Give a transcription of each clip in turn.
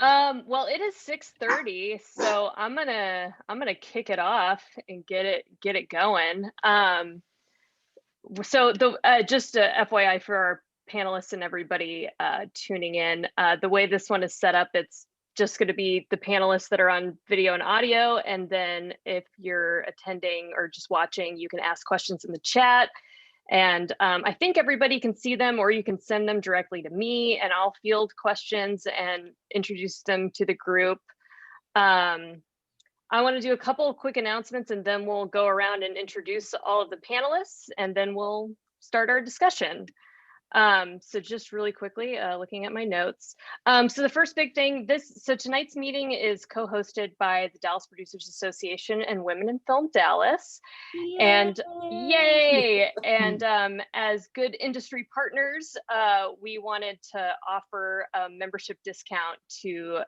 Well, it is 6:30, so I'm gonna kick it off and get it going. So just a FYI for our panelists and everybody tuning in, the way this one is set up, it's just going to be the panelists that are on video and audio, and then if you're attending or just watching, you can ask questions in the chat. And I think everybody can see them, or you can send them directly to me, and I'll field questions and introduce them to the group. I want to do a couple of quick announcements, and then we'll go around and introduce all of the panelists, and then we'll start our discussion. So just really quickly, looking at my notes. So the first big thing, so tonight's meeting is co-hosted by the Dallas Producers Association and Women in Film Dallas. Yay. And yay! And as good industry partners, we wanted to offer a membership discount to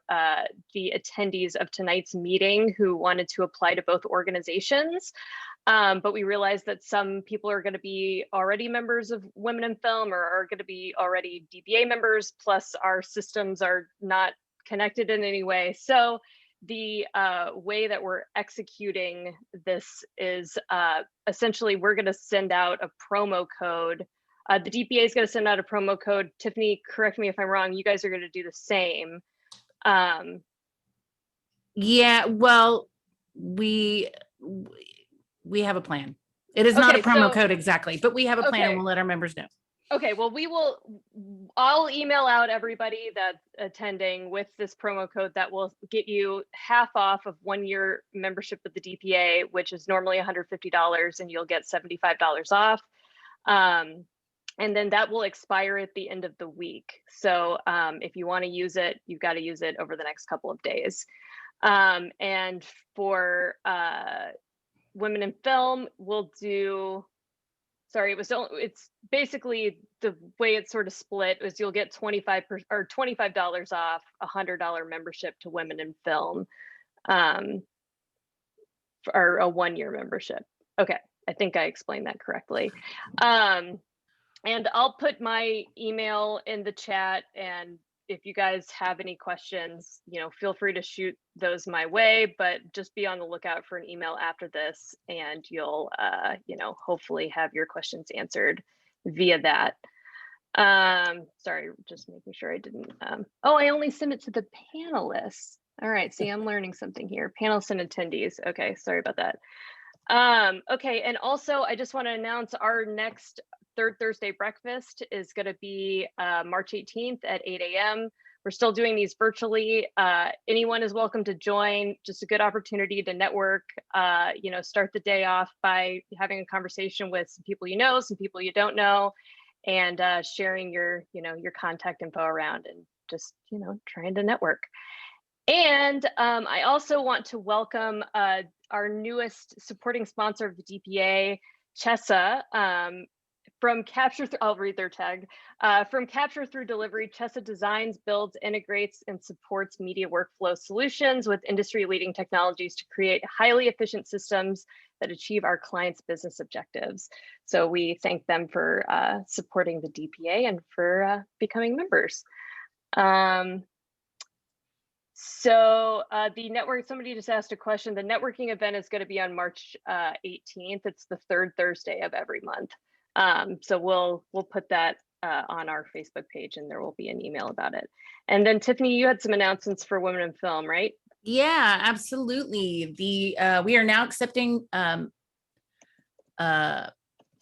the attendees of tonight's meeting who wanted to apply to both organizations. But we realized that some people are going to be already members of Women in Film, or are going to be already DPA members, plus our systems are not connected in any way. So the way that we're executing this is essentially we're going to send out a promo code. The DPA is going to send out a promo code. Tiffany, correct me if I'm wrong, you guys are going to do the same. Yeah, well, we have a plan. It is not a promo code exactly, but we have a plan and we'll let our members know. Okay, well, I'll email out everybody that's attending with this promo code that will get you half off of 1 year membership with the DPA, which is normally $150, and you'll get $75 off. And then that will expire at the end of the week. So if you want to use it, you've got to use it over the next couple of days. And for Women in Film, we'll do, it's basically the way it's sort of split is you'll get $25 off a $100 membership to Women in Film, or a 1 year membership. Okay, I think I explained that correctly. And I'll put my email in the chat, and if you guys have any questions, feel free to shoot those my way, but just be on the lookout for an email after this, and you'll, hopefully have your questions answered via that. Sorry, just making sure I didn't, I only sent it to the panelists. All right, see, I'm learning something here. Panelists and attendees. Okay, sorry about that. Okay, and also I just want to announce our next Third Thursday breakfast is going to be March 18th at 8 a.m. We're still doing these virtually. Anyone is welcome to join. Just a good opportunity to network, start the day off by having a conversation with some people you know, some people you don't know, and sharing your contact info around, and just, trying to network. And I also want to welcome our newest supporting sponsor of the DPA, Chessa, from Capture, I'll read their tag. From Capture Through Delivery, Chessa designs, builds, integrates, and supports media workflow solutions with industry-leading technologies to create highly efficient systems that achieve our clients' business objectives. So we thank them for supporting the DPA and for becoming members. So the network, somebody just asked a question. The networking event is going to be on March 18th. It's the third Thursday of every month. So we'll put that on our Facebook page, and there will be an email about it. And then Tiffany, you had some announcements for Women in Film, right? Yeah, absolutely. We are now accepting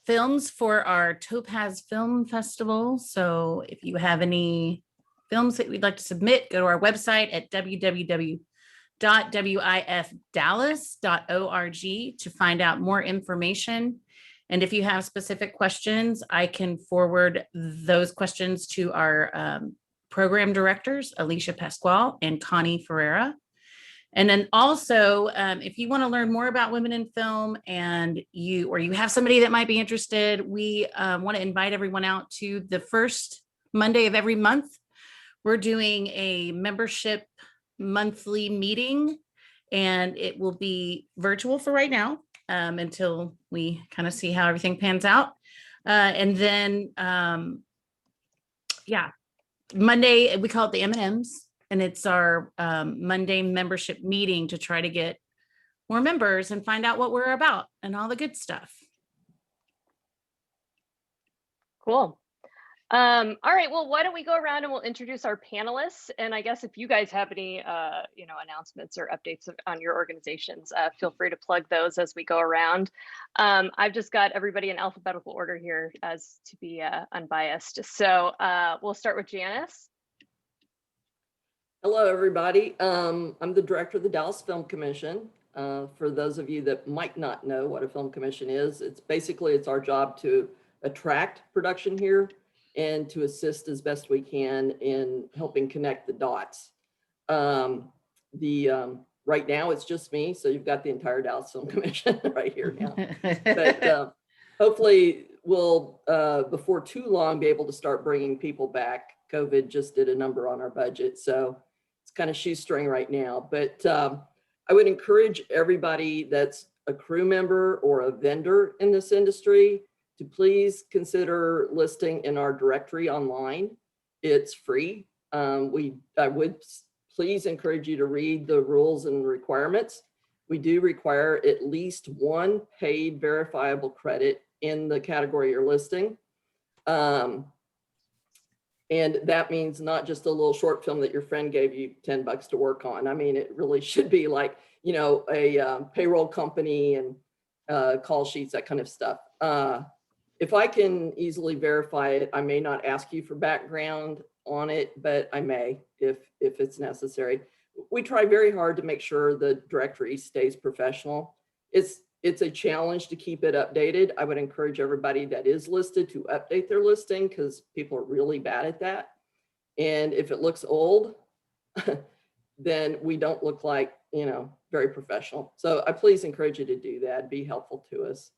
films for our Topaz Film Festival. So if you have any films that we'd like to submit, go to our website at www.wifdallas.org to find out more information. And if you have specific questions, I can forward those questions to our program directors, Alicia Pasquale and Connie Ferreira. And then also, if you want to learn more about Women in Film and you have somebody that might be interested, we want to invite everyone out to the first Monday of every month. We're doing a membership monthly meeting, and it will be virtual for right now until we kind of see how everything pans out. And then, Monday, we call it the M&Ms. And it's our Monday membership meeting to try to get more members and find out what we're about and all the good stuff. Cool. All right, well, why don't we go around and we'll introduce our panelists. And I guess if you guys have any, announcements or updates on your organizations, feel free to plug those as we go around. I've just got everybody in alphabetical order here as to be unbiased. So we'll start with Janis. Hello, everybody. I'm the director of the Dallas Film Commission. For those of you that might not know what a film commission is, it's our job to attract production here and to assist as best we can in helping connect the dots. Right now it's just me, so you've got the entire Dallas Film Commission right here now. But hopefully we'll, before too long, be able to start bringing people back. COVID just did a number on our budget, so it's kind of shoestring right now. But I would encourage everybody that's a crew member or a vendor in this industry to please consider listing in our directory online. It's free. I would please encourage you to read the rules and requirements. We do require at least one paid verifiable credit in the category you're listing. And that means not just a little short film that your friend gave you $10 to work on. I mean, it really should be like, a payroll company and call sheets, that kind of stuff. If I can easily verify it, I may not ask you for background on it, but I may if it's necessary. We try very hard to make sure the directory stays professional. It's a challenge to keep it updated. I would encourage everybody that is listed to update their listing because people are really bad at that. And if it looks old, then we don't look like, very professional. So I please encourage you to do that, be helpful to us.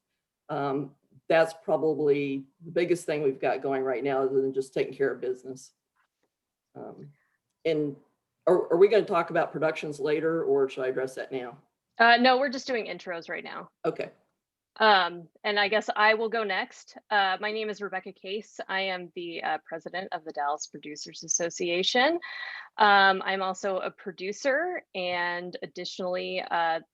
That's probably the biggest thing we've got going right now, other than just taking care of business. And are we going to talk about productions later, or should I address that now? No, we're just doing intros right now. Okay. And I guess I will go next. My name is Rebecca Case. I am the president of the Dallas Producers Association. I'm also a producer and additionally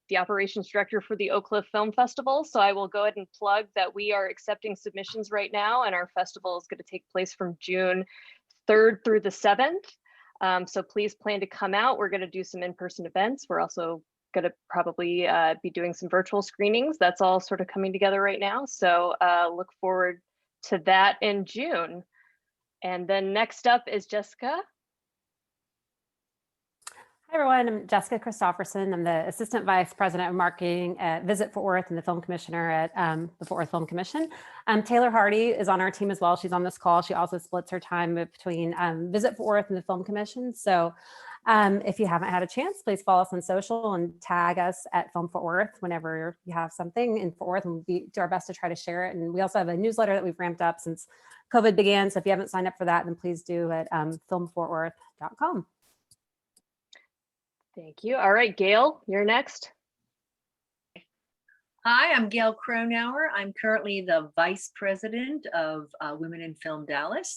the operations director for the Oak Cliff Film Festival. So I will go ahead and plug that we are accepting submissions right now, and our festival is going to take place from June 3rd through the 7th. So please plan to come out. We're going to do some in-person events. We're also going to probably be doing some virtual screenings. That's all sort of coming together right now. So look forward to that in June. And then next up is Jessica. Hi, everyone. I'm Jessica Christopherson. I'm the Assistant Vice President of Marketing at Visit Fort Worth and the Film Commissioner at the Fort Worth Film Commission. Taylor Hardy is on our team as well. She's on this call. She also splits her time between Visit Fort Worth and the Film Commission. So if you haven't had a chance, please follow us on social and tag us at Film Fort Worth whenever you have something in Fort Worth, and we'll do our best to try to share it. And we also have a newsletter that we've ramped up since COVID began. So if you haven't signed up for that, then please do at filmfortworth.com. Thank you. All right, Gail, you're next. Hi, I'm Gail Cronauer. I'm currently the Vice President of Women in Film Dallas.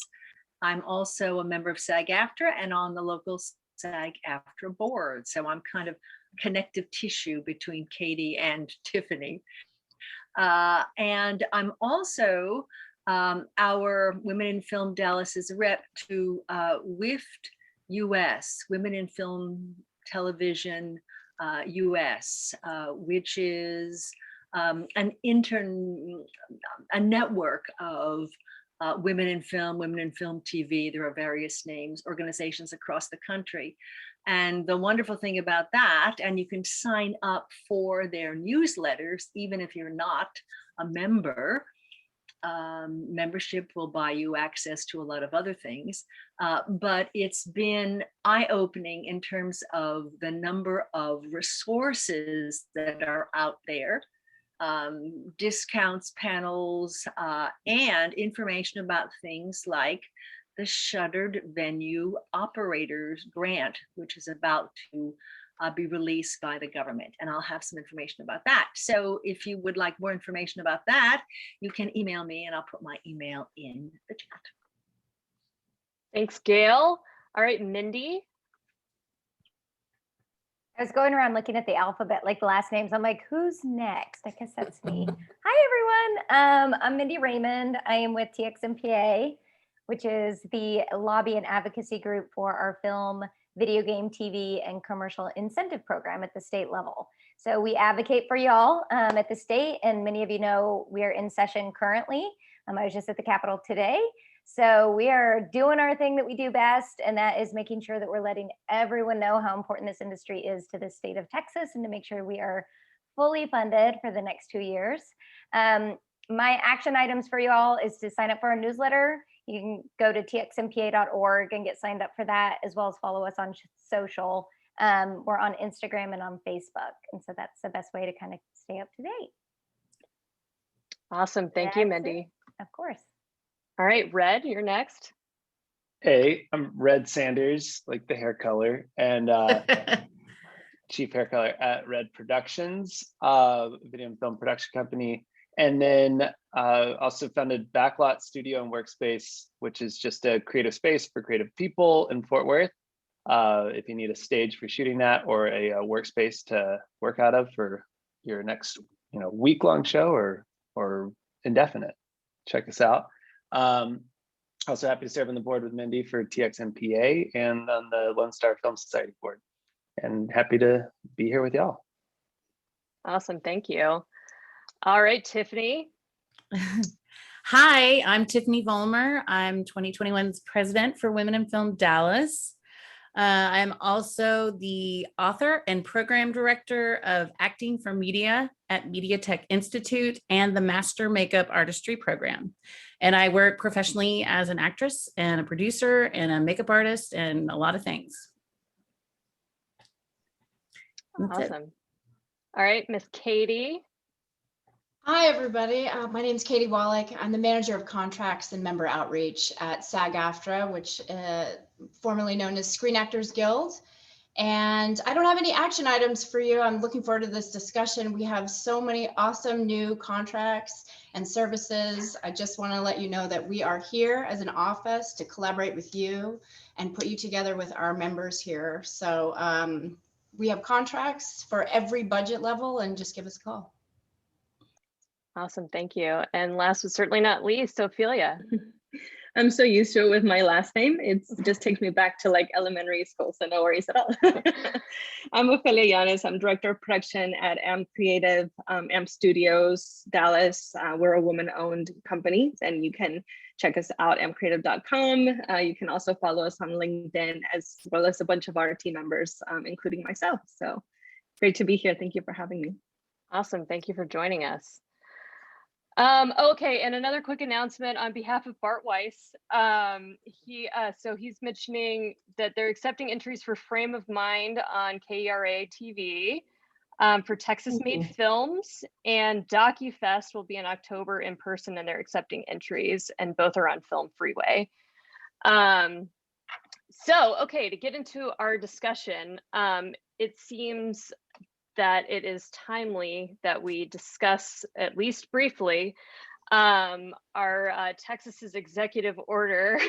I'm also a member of SAG-AFTRA and on the local SAG-AFTRA board. So I'm kind of connective tissue between Katie and Tiffany. And I'm also our Women in Film Dallas's rep to WIF-D US, Women in Film Television US, which is a network of women in film TV. There are various names, organizations across the country. And the wonderful thing about that, and you can sign up for their newsletters, even if you're not a member. Membership will buy you access to a lot of other things, but it's been eye-opening in terms of the number of resources that are out there, discounts, panels, and information about things like the Shuttered Venue Operators Grant, which is about to be released by the government. And I'll have some information about that. So if you would like more information about that, you can email me and I'll put my email in the chat. Thanks, Gail. All right, Mindy. I was going around looking at the alphabet, like the last names. I'm like, who's next? I guess that's me. Hi, everyone. I'm Mindy Raymond. I am with TXMPA, which is the lobby and advocacy group for our film, video game, TV, and commercial incentive program at the state level. So we advocate for y'all at the state, and many of you know we are in session currently. I was just at the Capitol today. So we are doing our thing that we do best, and that is making sure that we're letting everyone know how important this industry is to the state of Texas, and to make sure we are fully funded for the next 2 years. My action items for you all is to sign up for our newsletter. You can go to txmpa.org and get signed up for that, as well as follow us on social. We're on Instagram and on Facebook. And so that's the best way to kind of stay up to date. Awesome. Thank you, Mindy. Of course. All right, Red, you're next. Hey, I'm Red Sanders, like the hair color, and chief hair color at Red Productions, video and film production company. And then also founded Backlot Studio and Workspace, which is just a creative space for creative people in Fort Worth. If you need a stage for shooting that, or a workspace to work out of for your next, week-long show or indefinite, check us out. Also happy to serve on the board with Mindy for TXMPA and on the Lone Star Film Society board, and happy to be here with y'all. Awesome, thank you. All right, Tiffany. Hi, I'm Tiffany Vollmer. I'm 2021's president for Women in Film Dallas. I'm also the author and program director of Acting for Media at Media Tech Institute and the Master Makeup Artistry program. And I work professionally as an actress and a producer and a makeup artist and a lot of things. That's Awesome. it. All right, Miss Katie. Hi, everybody. My name is Katie Wallack. I'm the manager of contracts and member outreach at SAG-AFTRA, which formerly known as Screen Actors Guild. And I don't have any action items for you. I'm looking forward to this discussion. We have so many awesome new contracts and services. I just want to let you know that we are here as an office to collaborate with you and put you together with our members here. So we have contracts for every budget level, and just give us a call. Awesome, thank you. And last but certainly not least, Ofelia. I'm so used to it with my last name. It just takes me back to like elementary school, so no worries at all. I'm Ofelia Yánez. I'm director of production at AMP Creative, AMP Studios, Dallas. We're a woman-owned company, and you can check us out, ampcreative.com. You can also follow us on LinkedIn, as well as a bunch of our team members, including myself. So great to be here. Thank you for having me. Awesome, thank you for joining us. Okay, and another quick announcement on behalf of Bart Weiss. So he's mentioning that they're accepting entries for Frame of Mind on KERA TV for Texas Made Films, and DocuFest will be in October in person, and they're accepting entries, and both are on Film Freeway. So, okay, to get into our discussion, it seems that it is timely that we discuss, at least briefly, our Texas's executive order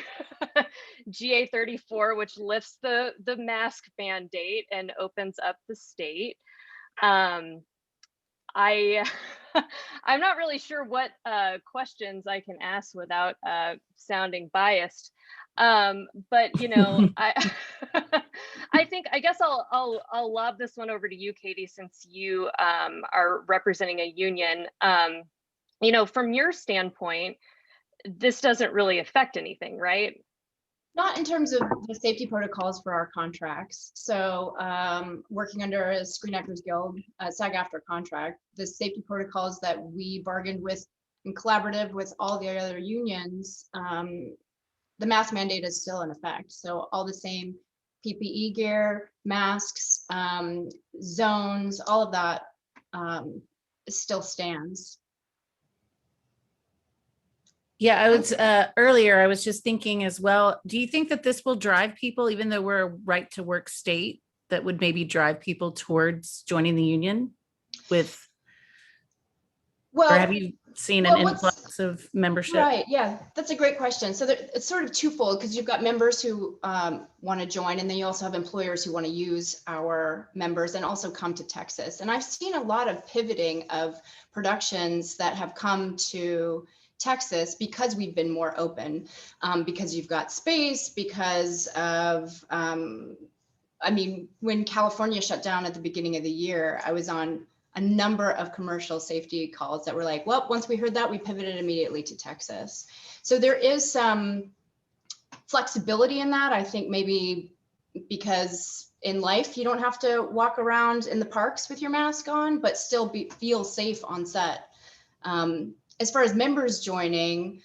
GA 34, which lifts the mask mandate and opens up the state. I'm not really sure what questions I can ask without sounding biased. But I guess I'll lob this one over to you, Katie, since you are representing a union. From your standpoint, this doesn't really affect anything, right? Not in terms of the safety protocols for our contracts. So working under a Screen Actors Guild SAG-AFTRA contract, the safety protocols that we bargained with and collaborative with all the other unions, the mask mandate is still in effect. So all the same PPE gear, masks, zones, all of that still stands. Yeah, I was earlier, I was just thinking as well, do you think that this will drive people, even though we're a right to work state, that would maybe drive people towards joining the union with, or have you seen an influx? types of membership? Right, yeah, that's a great question. So it's sort of twofold, because you've got members who want to join, and then you also have employers who want to use our members and also come to Texas. And I've seen a lot of pivoting of productions that have come to Texas because we've been more open, because you've got space, because of, I mean, when California shut down at the beginning of the year, I was on a number of commercial safety calls that were like, well, once we heard that, we pivoted immediately to Texas. So there is some flexibility in that. I think maybe because in life, you don't have to walk around in the parks with your mask on, but still feel safe on set. As far as members joining,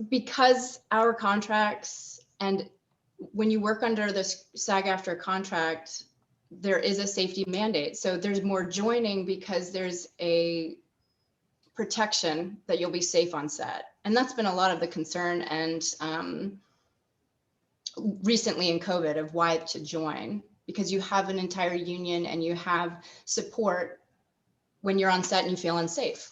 because our contracts, and when you work under this SAG-AFTRA contract, there is a safety mandate. So there's more joining because there's a protection that you'll be safe on set. And that's been a lot of the concern, and recently in COVID, of why to join, because you have an entire union and you have support when you're on set and you feel unsafe.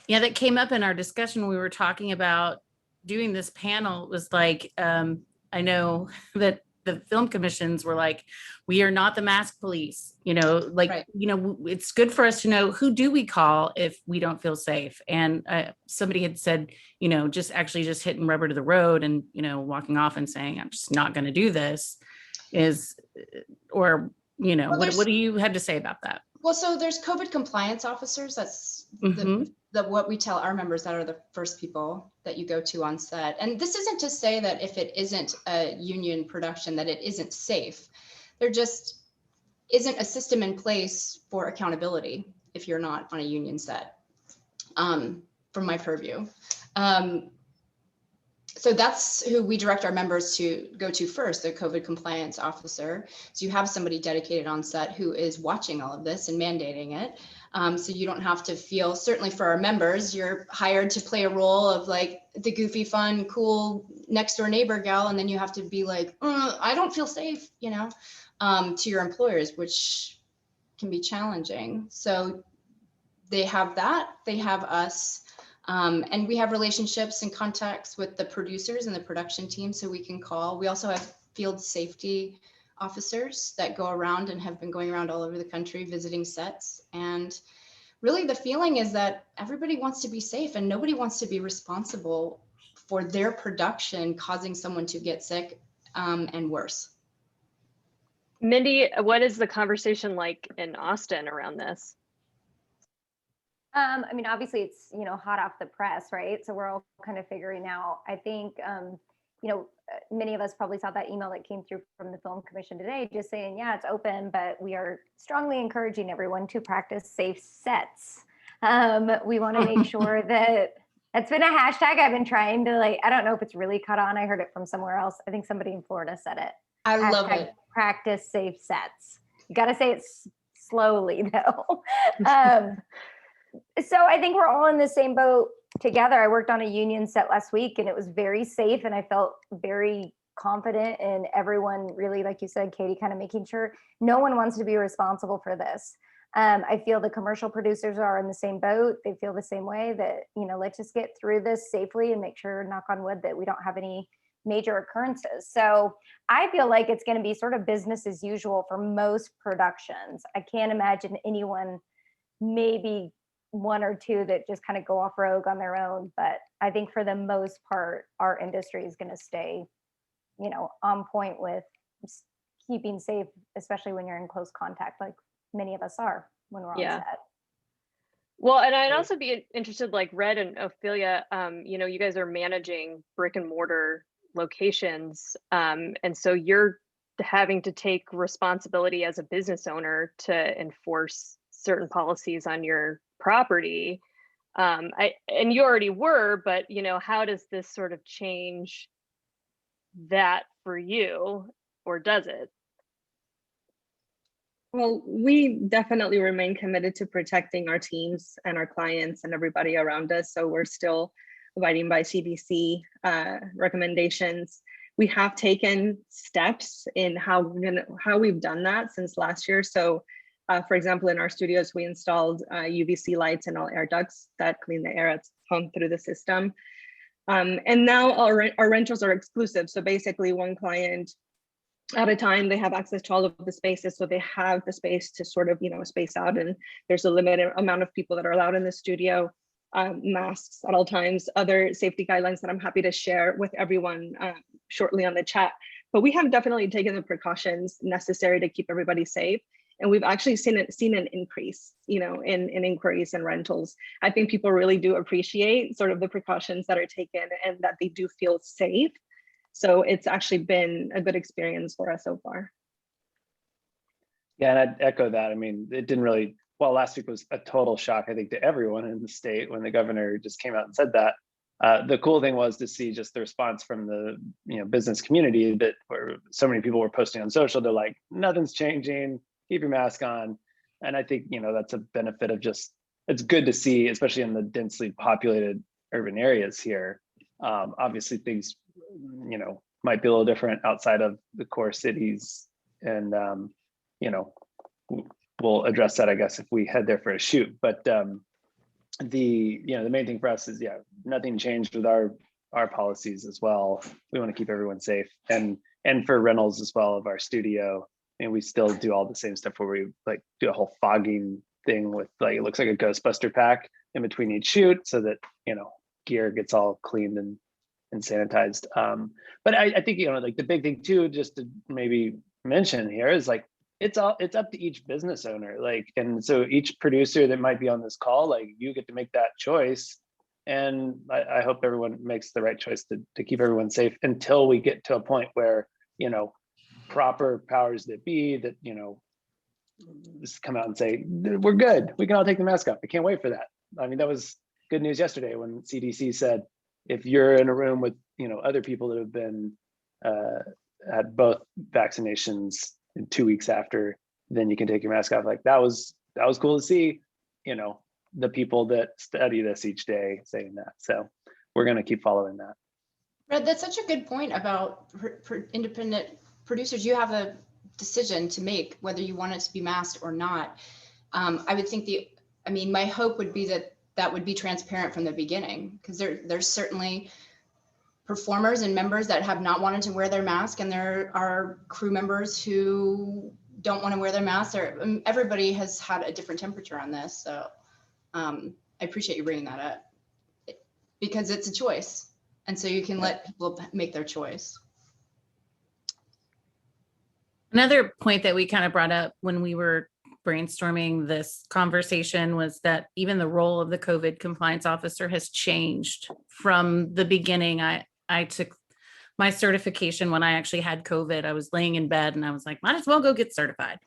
Yeah, that came up in our discussion. We were talking about doing this panel. It was like, I know that the film commissions were like, we are not the mask police, you know, like, Right. you know, it's good for us to know, who do we call if we don't feel safe? And somebody had said, you know, just hitting rubber to the road and, you know, walking off and saying, I'm just not going to do this is, or, you know, Well, what do you have to say about that? Well, so there's COVID compliance officers. That's what we tell our members that are the first people that you go to on set. And this isn't to say that if it isn't a union production, that it isn't safe. There just isn't a system in place for accountability if you're not on a union set, from my purview. So that's who we direct our members to go to first, the COVID compliance officer. So you have somebody dedicated on set who is watching all of this and mandating it. So you don't have to feel, certainly for our members, you're hired to play a role of like the goofy, fun, cool next door neighbor gal. And then you have to be like, I don't feel safe, you know, to your employers, which can be challenging. So they have that, they have us. And we have relationships and contacts with the producers and the production team, so we can call. We also have field safety officers that go around and have been going around all over the country visiting sets. And really the feeling is that everybody wants to be safe and nobody wants to be responsible for their production causing someone to get sick and worse. Mindy, what is the conversation like in Austin around this? I mean, obviously it's, you know, hot off the press, right? So we're all kind of figuring out, I think, you know, many of us probably saw that email that came through from the Film Commission today, just saying, yeah, it's open, but we are strongly encouraging everyone to practice safe sets. We want to make sure that that's been a hashtag I've been trying to, like, I don't know if it's really caught on. I heard it from somewhere else. I think somebody in Florida said it. I love it. Practice safe sets. You got to say it slowly though. So I think we're all in the same boat together. I worked on a union set last week and it was very safe, and I felt very confident in everyone, really, like you said, Katie, kind of making sure no one wants to be responsible for this. I feel the commercial producers are in the same boat. They feel the same way, that, you know, let's just get through this safely and make sure, knock on wood, that we don't have any major occurrences. So I feel like it's going to be sort of business as usual for most productions. I can't imagine anyone, maybe one or two, that just kind of go off rogue on their own. But I think for the most part, our industry is going to stay, you know, on point with keeping safe, especially when you're in close contact, like many of us are when we're on set. Well, and I'd also be interested, like Red and Ofelia, you know, you guys are managing brick and mortar locations. And so you're having to take responsibility as a business owner to enforce certain policies on your property. And you already were, but, you know, how does this sort of change that for you, or does it? Well, we definitely remain committed to protecting our teams and our clients and everybody around us. So we're still abiding by CDC recommendations. We have taken steps in how we've done that since last year. So for example, in our studios, we installed UVC lights in all air ducts that clean the air pump through the system. And now our rentals are exclusive. So basically one client at a time, they have access to all of the spaces. So they have the space to sort of, space out, and there's a limited amount of people that are allowed in the studio, masks at all times, other safety guidelines that I'm happy to share with everyone shortly on the chat. But we have definitely taken the precautions necessary to keep everybody safe. And we've actually seen an increase, in inquiries and rentals. I think people really do appreciate sort of the precautions that are taken and that they do feel safe. So it's actually been a good experience for us so far. Yeah, and I'd echo that. I mean, it didn't really, well, last week was a total shock, I think, to everyone in the state when the governor just came out and said that. The cool thing was to see just the response from the business community, that where so many people were posting on social. They're like, nothing's changing, keep your mask on. And I think that's a benefit of just, it's good to see, especially in the densely populated urban areas here. Obviously things might be a little different outside of the core cities, and we'll address that, I guess, if we head there for a shoot. But the main thing for us is, nothing changed with our policies as well. We want to keep everyone safe, and for rentals as well of our studio. And we still do all the same stuff where we like do a whole fogging thing with, like, it looks like a Ghostbuster pack in between each shoot, so that gear gets all cleaned and sanitized. But I think like the big thing too, just to maybe mention here, is like it's up to each business owner. Like, and so each producer that might be on this call, like, you get to make that choice. And I hope everyone makes the right choice to keep everyone safe until we get to a point where proper powers that be that just come out and say, we're good, we can all take the mask off. I can't wait for that. I mean, that was good news yesterday when CDC said, if you're in a room with other people that have been had both vaccinations in 2 weeks after, then you can take your mask off. Like, that was cool to see, the people that study this each day saying that. So we're going to keep following that. Red, that's such a good point about independent producers. You have a decision to make whether you want it to be masked or not. I would think my hope would be that would be transparent from the beginning, because there's certainly performers and members that have not wanted to wear their mask, and there are crew members who don't want to wear their mask. Everybody has had a different temperature on this. So I appreciate you bringing that up, because it's a choice. And so you can let people make their choice. Another point that we kind of brought up when we were brainstorming this conversation was that even the role of the COVID compliance officer has changed from the beginning. I took my certification when I actually had COVID. I was laying in bed and I was like, might as well go get certified.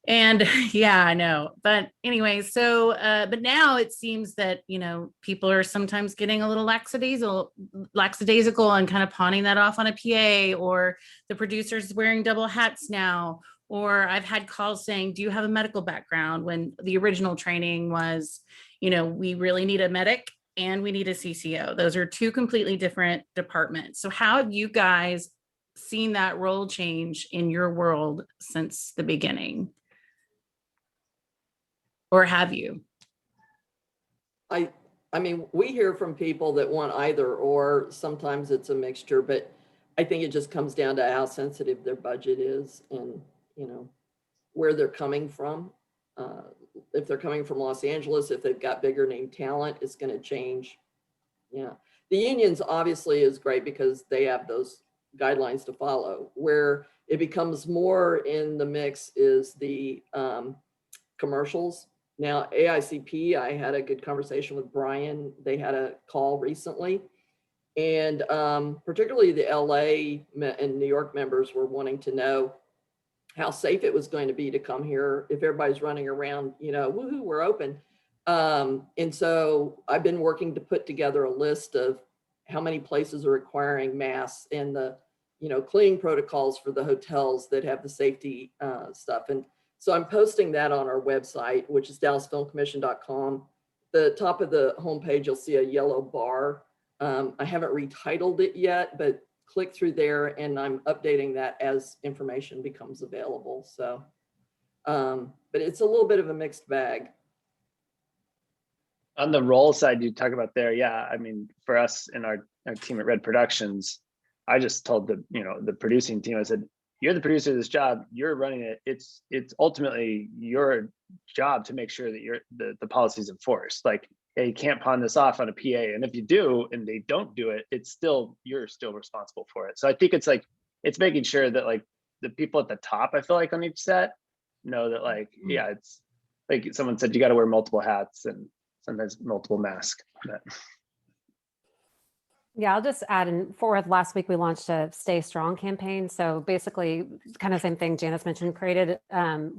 And yeah, I know. But anyway, so, but now it seems that, people are sometimes getting a little lackadaisical and kind of pawning that off on a PA, or the producer's wearing double hats now. Or I've had calls saying, do you have a medical background? When the original training was, we really need a medic and we need a CCO. Those are two completely different departments. So how have you guys seen that role change in your world since the beginning? Or have you? I mean, we hear from people that want either, or sometimes it's a mixture, but I think it just comes down to how sensitive their budget is and, where they're coming from. If they're coming from Los Angeles, if they've got bigger name talent, it's going to change. Yeah. The unions obviously is great because they have those guidelines to follow. Where it becomes more in the mix is the commercials. Now, AICP, I had a good conversation with Brian. They had a call recently, and particularly the LA and New York members were wanting to know how safe it was going to be to come here if everybody's running around, woohoo, we're open. And so I've been working to put together a list of how many places are requiring masks and the, cleaning protocols for the hotels that have the safety stuff. And so I'm posting that on our website, which is dallasfilmcommission.com. The top of the homepage, you'll see a yellow bar. I haven't retitled it yet, but click through there and I'm updating that as information becomes available. So, but it's a little bit of a mixed bag. On the role side, you talk about there, yeah. I mean, for us in our team at Red Productions, I just told the producing team, I said, you're the producer of this job, you're running it. It's ultimately your job to make sure that the policy's enforced. Like, hey, you can't pawn this off on a PA. And if you do, and they don't do it, you're still responsible for it. So I think it's making sure that like the people at the top, I feel like on each set know that like, yeah, it's like someone said, you got to wear multiple hats and sometimes multiple masks. Yeah, I'll just add in forward. Last week we launched a Stay Strong campaign. So basically, kind of same thing Janis mentioned, created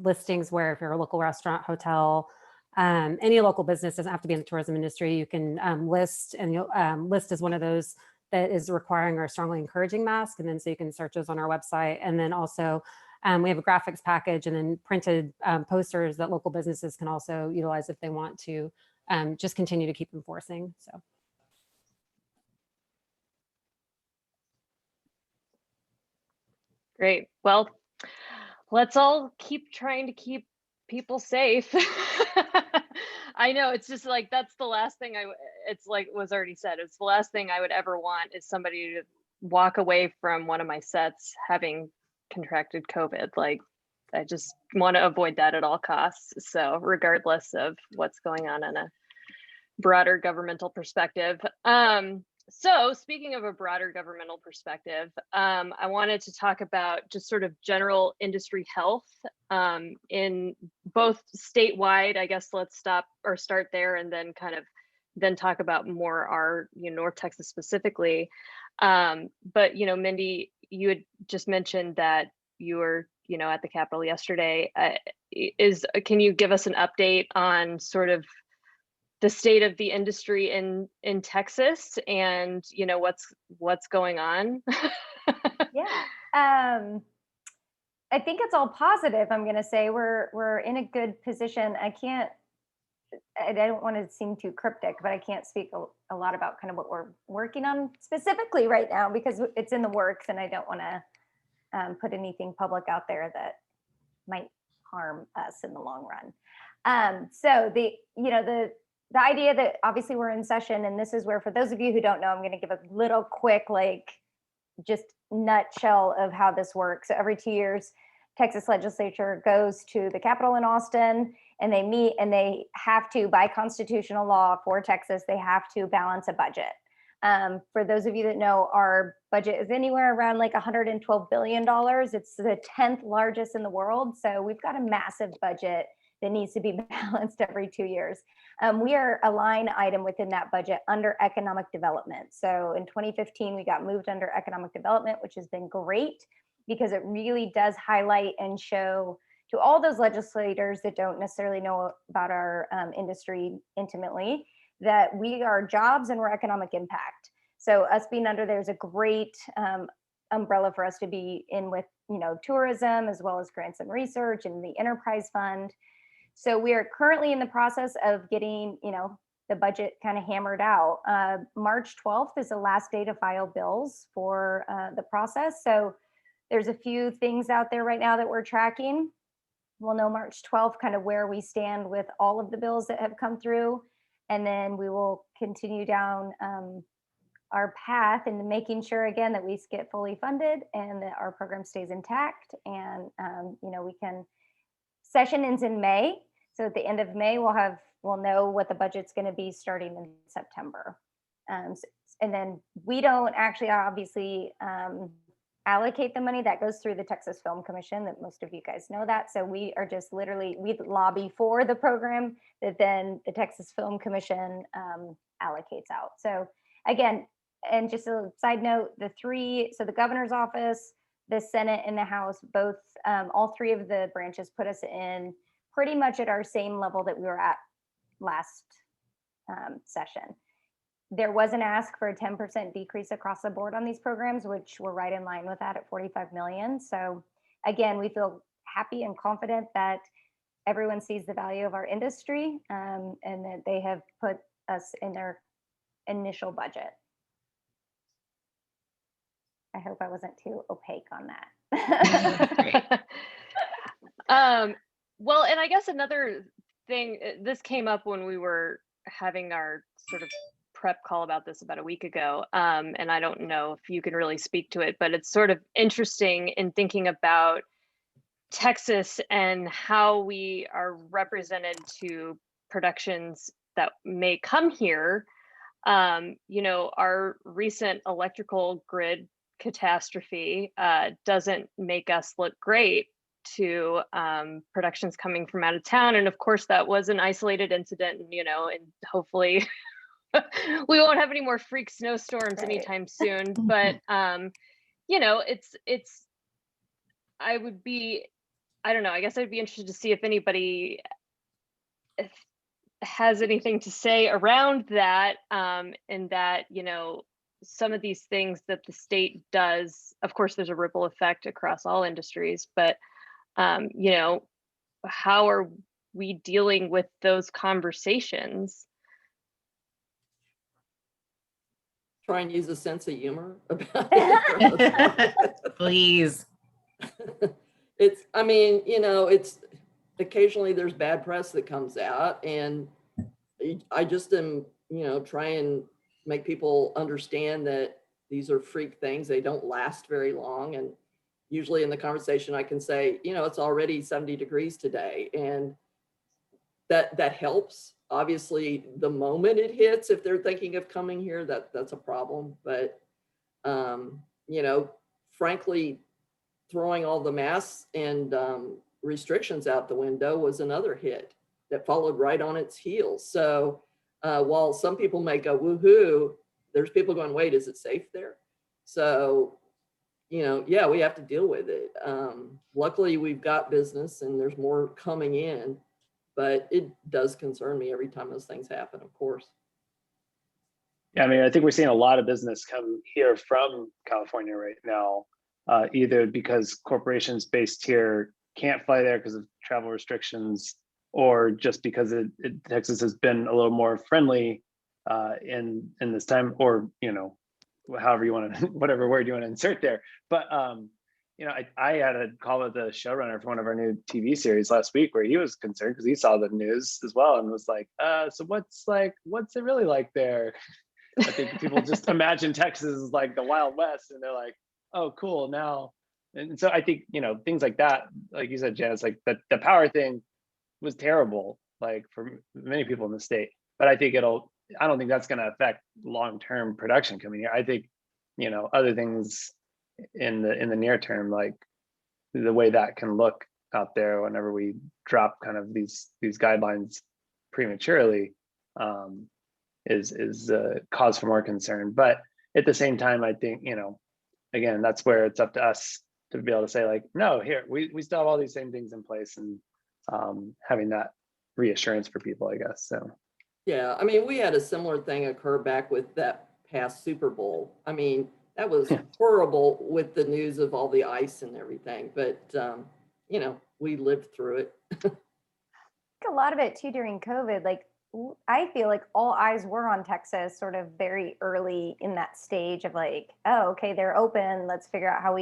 listings where if you're a local restaurant, hotel, any local business, doesn't have to be in the tourism industry, you can list, and you'll list as one of those that is requiring or strongly encouraging masks. And then so you can search those on our website. And then also we have a graphics package and then printed posters that local businesses can also utilize if they want to just continue to keep enforcing. So. Great. Well, let's all keep trying to keep people safe. I know it's just like, that's the last thing it's like was already said. It's the last thing I would ever want is somebody to walk away from one of my sets having contracted COVID. Like, I just want to avoid that at all costs. So regardless of what's going on in a broader governmental perspective. So speaking of a broader governmental perspective, I wanted to talk about just sort of general industry health in both statewide. I guess let's start there and then then talk about more our North Texas specifically. But Mindy, you had just mentioned that you were at the Capitol yesterday. Can you give us an update on sort of the state of the industry in Texas and what's going on? Yeah, I think it's all positive. I'm going to say we're in a good position. I don't want to seem too cryptic, but I can't speak a lot about kind of what we're working on specifically right now because it's in the works, and I don't want to put anything public out there that might harm us in the long run. So the idea that obviously we're in session, and this is where, for those of you who don't know, I'm going to give a little quick, just nutshell of how this works. So every 2 years, Texas legislature goes to the Capitol in Austin, and they meet, and they have to, by constitutional law for Texas, they have to balance a budget. For those of you that know, our budget is anywhere around like $112 billion. It's the 10th largest in the world. So we've got a massive budget that needs to be balanced every 2 years. We are a line item within that budget under economic development. So in 2015, we got moved under economic development, which has been great because it really does highlight and show to all those legislators that don't necessarily know about our industry intimately that we are jobs and we're economic impact. So us being under there is a great umbrella for us to be in with, tourism, as well as grants and research and the enterprise fund. So we are currently in the process of getting, the budget kind of hammered out. March 12th is the last day to file bills for the process. So there's a few things out there right now that we're tracking. We'll know March 12th kind of where we stand with all of the bills that have come through. And then we will continue down our path and making sure, again, that we get fully funded and that our program stays intact. And, we can, session ends in May. So at the end of May, we'll know what the budget's going to be starting in September. And then we don't actually obviously allocate the money. That goes through the Texas Film Commission, that most of you guys know that. So we are just literally, we lobby for the program that then the Texas Film Commission allocates out. So again, and just a side note, so the governor's office, the Senate and the House, both, all three of the branches put us in pretty much at our same level that we were at last session. There was an ask for a 10% decrease across the board on these programs, which we're right in line with that at 45 million. So again, we feel happy and confident that everyone sees the value of our industry and that they have put us in their initial budget. I hope I wasn't too opaque on that. Well, and I guess another thing, this came up when we were having our sort of prep call about this about a week ago. And I don't know if you can really speak to it, but it's sort of interesting in thinking about Texas and how we are represented to productions that may come here. Our recent electrical grid catastrophe doesn't make us look great to productions coming from out of town. And of course, that was an isolated incident, and hopefully we won't have any more freak snowstorms anytime soon. But, I don't know, I guess I'd be interested to see if anybody has anything to say around that, and that, some of these things that the state does, of course, there's a ripple effect across all industries, but, how are we dealing with those conversations? Try and use a sense of humor about it. Please. It's occasionally there's bad press that comes out, and I just am, try and make people understand that these are freak things. They don't last very long. And usually in the conversation, I can say, it's already 70 degrees today. And that helps. Obviously, the moment it hits, if they're thinking of coming here, that's a problem. But, frankly, throwing all the masks and restrictions out the window was another hit that followed right on its heels. So while some people may go, woohoo, there's people going, wait, is it safe there? So, yeah, we have to deal with it. Luckily, we've got business and there's more coming in, but it does concern me every time those things happen, of course. Yeah, I think we're seeing a lot of business come here from California right now, either because corporations based here can't fly there because of travel restrictions, or just because Texas has been a little more friendly in this time, or however you want to, whatever word you want to insert there. But I had a call with the showrunner for one of our new TV series last week where he was concerned because he saw the news as well and was like, so what's it really like there? I think people just imagine Texas as like the Wild West, and they're like, oh, cool now. And so I think, things like that, like you said, Janis, like the power thing was terrible, like for many people in the state. But I think I don't think that's going to affect long-term production coming here. I think, other things in the near term, like the way that can look out there whenever we drop kind of these guidelines prematurely, is a cause for more concern. But at the same time, I think, again, that's where it's up to us to be able to say, like, no, here, we still have all these same things in place, and having that reassurance for people, I guess. So yeah, we had a similar thing occur back with that past Super Bowl. That was horrible with the news of all the ice and everything, but we lived through it. A lot of it too during COVID, like I feel like all eyes were on Texas sort of very early in that stage of like, oh, okay, they're open, let's figure out how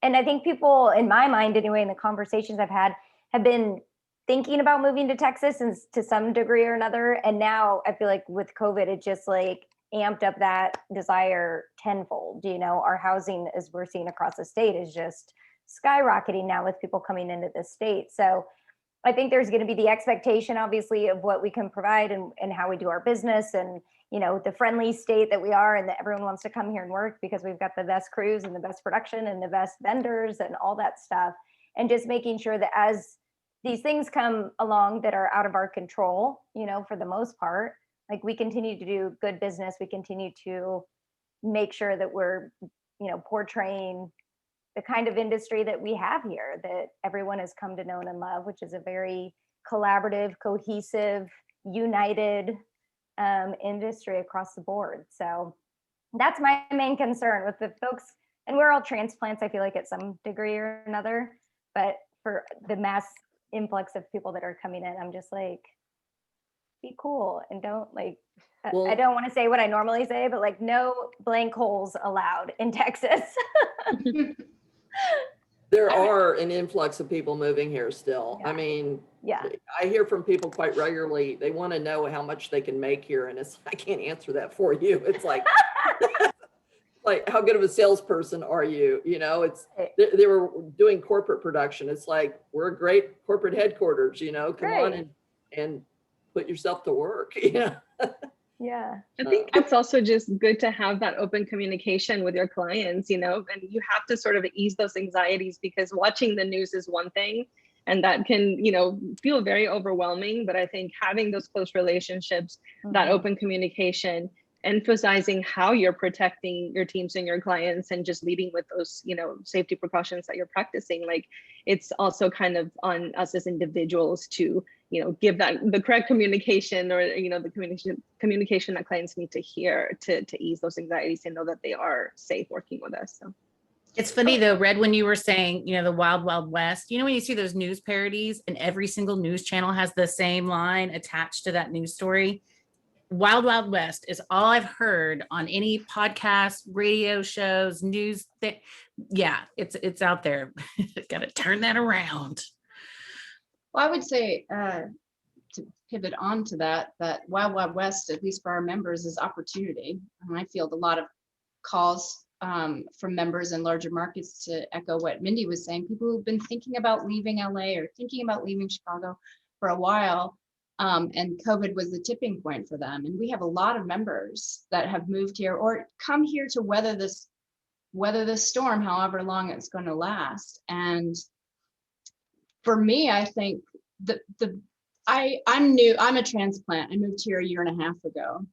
and I think people, in my mind anyway, in the conversations I've had, have been thinking about moving to Texas and to some degree or another. And now I feel like with COVID, it just like amped up that desire tenfold. Our housing, as we're seeing across the state, is just skyrocketing now with people coming into the state. So I think there's going to be the expectation, obviously, of what we can provide and how we do our business, and the friendly state that we are, and that everyone wants to come here and work because we've got the best crews and the best production and the best vendors and all that stuff. And just making sure that as these things come along that are out of our control, for the most part, like we continue to do good business, we continue to make sure that we're, portraying the kind of industry that we have here, that everyone has come to know and love, which is a very collaborative, cohesive, united industry across the board. So that's my main concern with the folks, and we're all transplants, I feel like, at some degree or another, but for the mass influx of people that are coming in, I'm just like, be cool and don't like, I don't want to say what I normally say, but like no blank holes allowed in Texas. There are an influx of people moving here still. I mean, Yeah. I hear from people quite regularly. They want to know how much they can make here, and I can't answer that for you. It's like, like, how good of a salesperson are you? You know, they were doing corporate production. It's like, we're a great corporate headquarters. You know, come on and put yourself to work. Yeah. Yeah. I think it's also just good to have that open communication with your clients, you know, and you have to sort of ease those anxieties, because watching the news is one thing and that can, you know, feel very overwhelming. But I think having those close relationships, that open communication, emphasizing how you're protecting your teams and your clients, and just leading with those, you know, safety precautions that you're practicing. Like, it's also kind of on us as individuals to, you know, give that the correct communication, or, you know, the communication that clients need to hear to ease those anxieties and know that they are safe working with us. So It's funny though, Red, when you were saying, you know, the Wild Wild West, you know, when you see those news parodies and every single news channel has the same line attached to that news story. Wild Wild West is all I've heard on any podcast, radio shows, news. Yeah, it's out there. Got to turn that around. Well, I would say to pivot on to that Wild Wild West, at least for our members, is opportunity. And I field a lot of calls from members in larger markets to echo what Mindy was saying. People who've been thinking about leaving LA or thinking about leaving Chicago for a while. And COVID was the tipping point for them. And we have a lot of members that have moved here or come here to weather this storm, however long it's going to last. And for me, I think I'm new. I'm a transplant. I moved here a year and a half ago,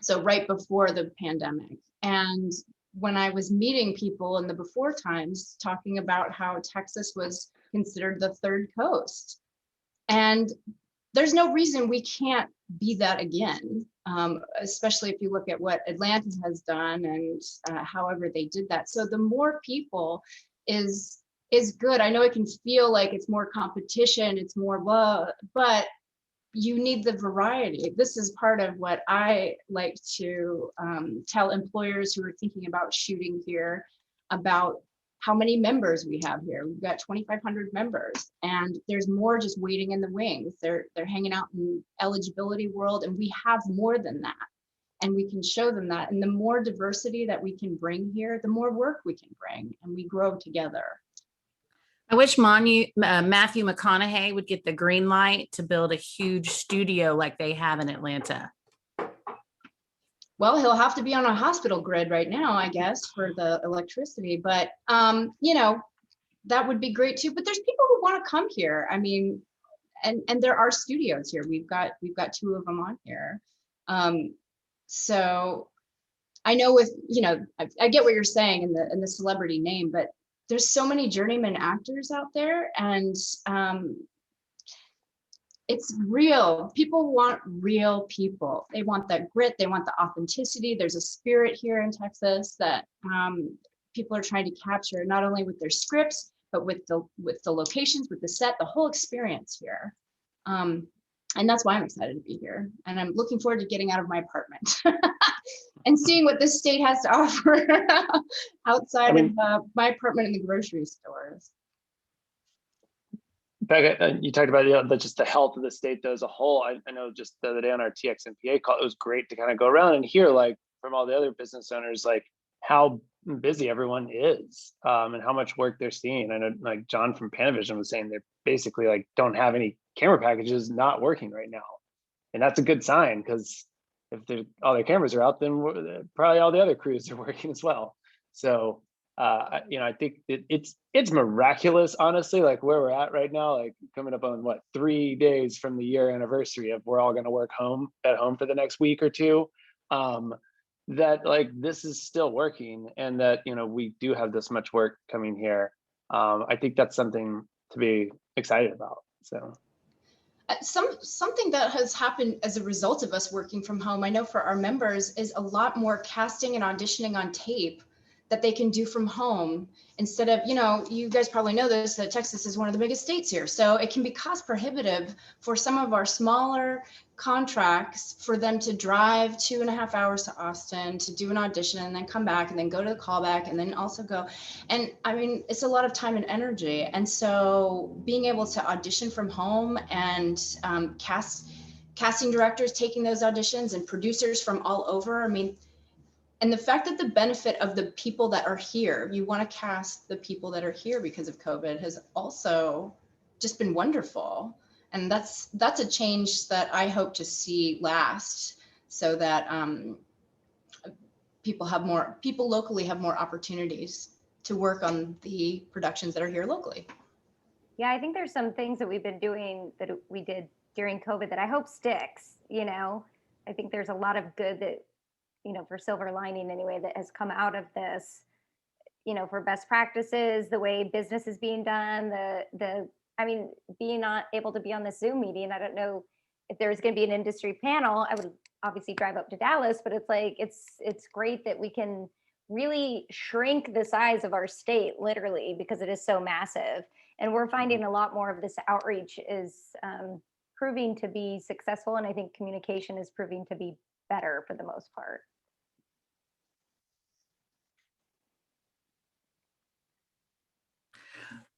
so right before the pandemic. And when I was meeting people in the before times, talking about how Texas was considered the third coast, and there's no reason we can't be that again, especially if you look at what Atlanta has done and however they did that. So the more people is good. I know it can feel like it's more competition, it's more blah, but you need the variety. This is part of what I like to tell employers who are thinking about shooting here about how many members we have here. We've got 2,500 members, and there's more just waiting in the wings. They're hanging out in eligibility world, and we have more than that. And we can show them that. And the more diversity that we can bring here, the more work we can bring, and we grow together. I wish Matthew McConaughey would get the green light to build a huge studio like they have in Atlanta. Well, he'll have to be on a hospital grid right now, I guess, for the electricity. But, you know, that would be great too. But there's people who want to come here. I mean, and there are studios here. We've got 2 of them on here. So I know with, you know, I get what you're saying in the celebrity name, but there's so many journeyman actors out there, and it's real. People want real people. They want that grit. They want the authenticity. There's a spirit here in Texas that people are trying to capture, not only with their scripts, but with the locations, with the set, the whole experience here. And that's why I'm excited to be here. And I'm looking forward to getting out of my apartment and seeing what this state has to offer outside of my apartment in the grocery stores. Becca, you talked about just the health of the state though, as a whole. I know just the other day on our TXMPA call, it was great to kind of go around and hear like from all the other business owners, like how busy everyone is and how much work they're seeing. I know like John from Panavision was saying they're basically like don't have any camera packages not working right now. And that's a good sign, because if all their cameras are out, then probably all the other crews are working as well. So you know, I think it's miraculous, honestly, like where we're at right now, like coming up on 3 days from the year anniversary of we're all going to work at home for the next week or two, that like this is still working, and that, you know, we do have this much work coming here. I think that's something to be excited about. So something that has happened as a result of us working from home, I know for our members, is a lot more casting and auditioning on tape that they can do from home instead of, you guys probably know this, that Texas is one of the biggest states here. So it can be cost prohibitive for some of our smaller contracts for them to drive 2.5 hours to Austin to do an audition and then come back and then go to the callback and then also go. And I mean, it's a lot of time and energy. And so being able to audition from home and casting directors taking those auditions and producers from all over, I mean, and the fact that the benefit of the people that are here, you want to cast the people that are here because of COVID, has also just been wonderful. And that's a change that I hope to see last, so that people locally have more opportunities to work on the productions that are here locally. Yeah, I think there's some things that we've been doing that we did during COVID that I hope sticks. I think there's a lot of good that, for silver lining anyway, that has come out of this, for best practices, the way business is being done, being not able to be on the Zoom meeting. I don't know if there's going to be an industry panel. I would obviously drive up to Dallas, but it's great that we can really shrink the size of our state, literally, because it is so massive. And we're finding a lot more of this outreach is proving to be successful. And I think communication is proving to be better for the most part.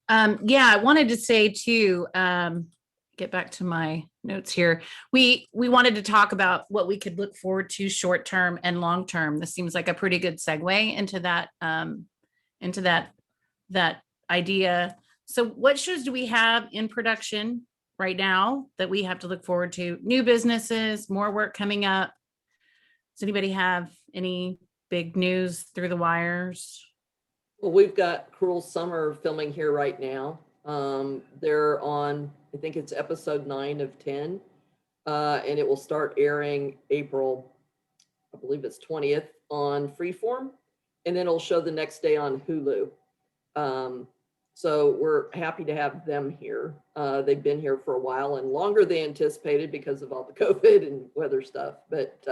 Yeah, I wanted to say too, get back to my notes here. We wanted to talk about what we could look forward to short term and long term. This seems like a pretty good segue into that idea. So what shows do we have in production right now that we have to look forward to? New businesses, more work coming up. Does anybody have any big news through the wires? Well, we've got Cruel Summer filming here right now. They're on, I think it's episode 9 of 10, and it will start airing April, I believe it's 20th on Freeform, and then it'll show the next day on Hulu. So we're happy to have them here. They've been here for a while and longer than anticipated because of all the COVID and weather stuff. But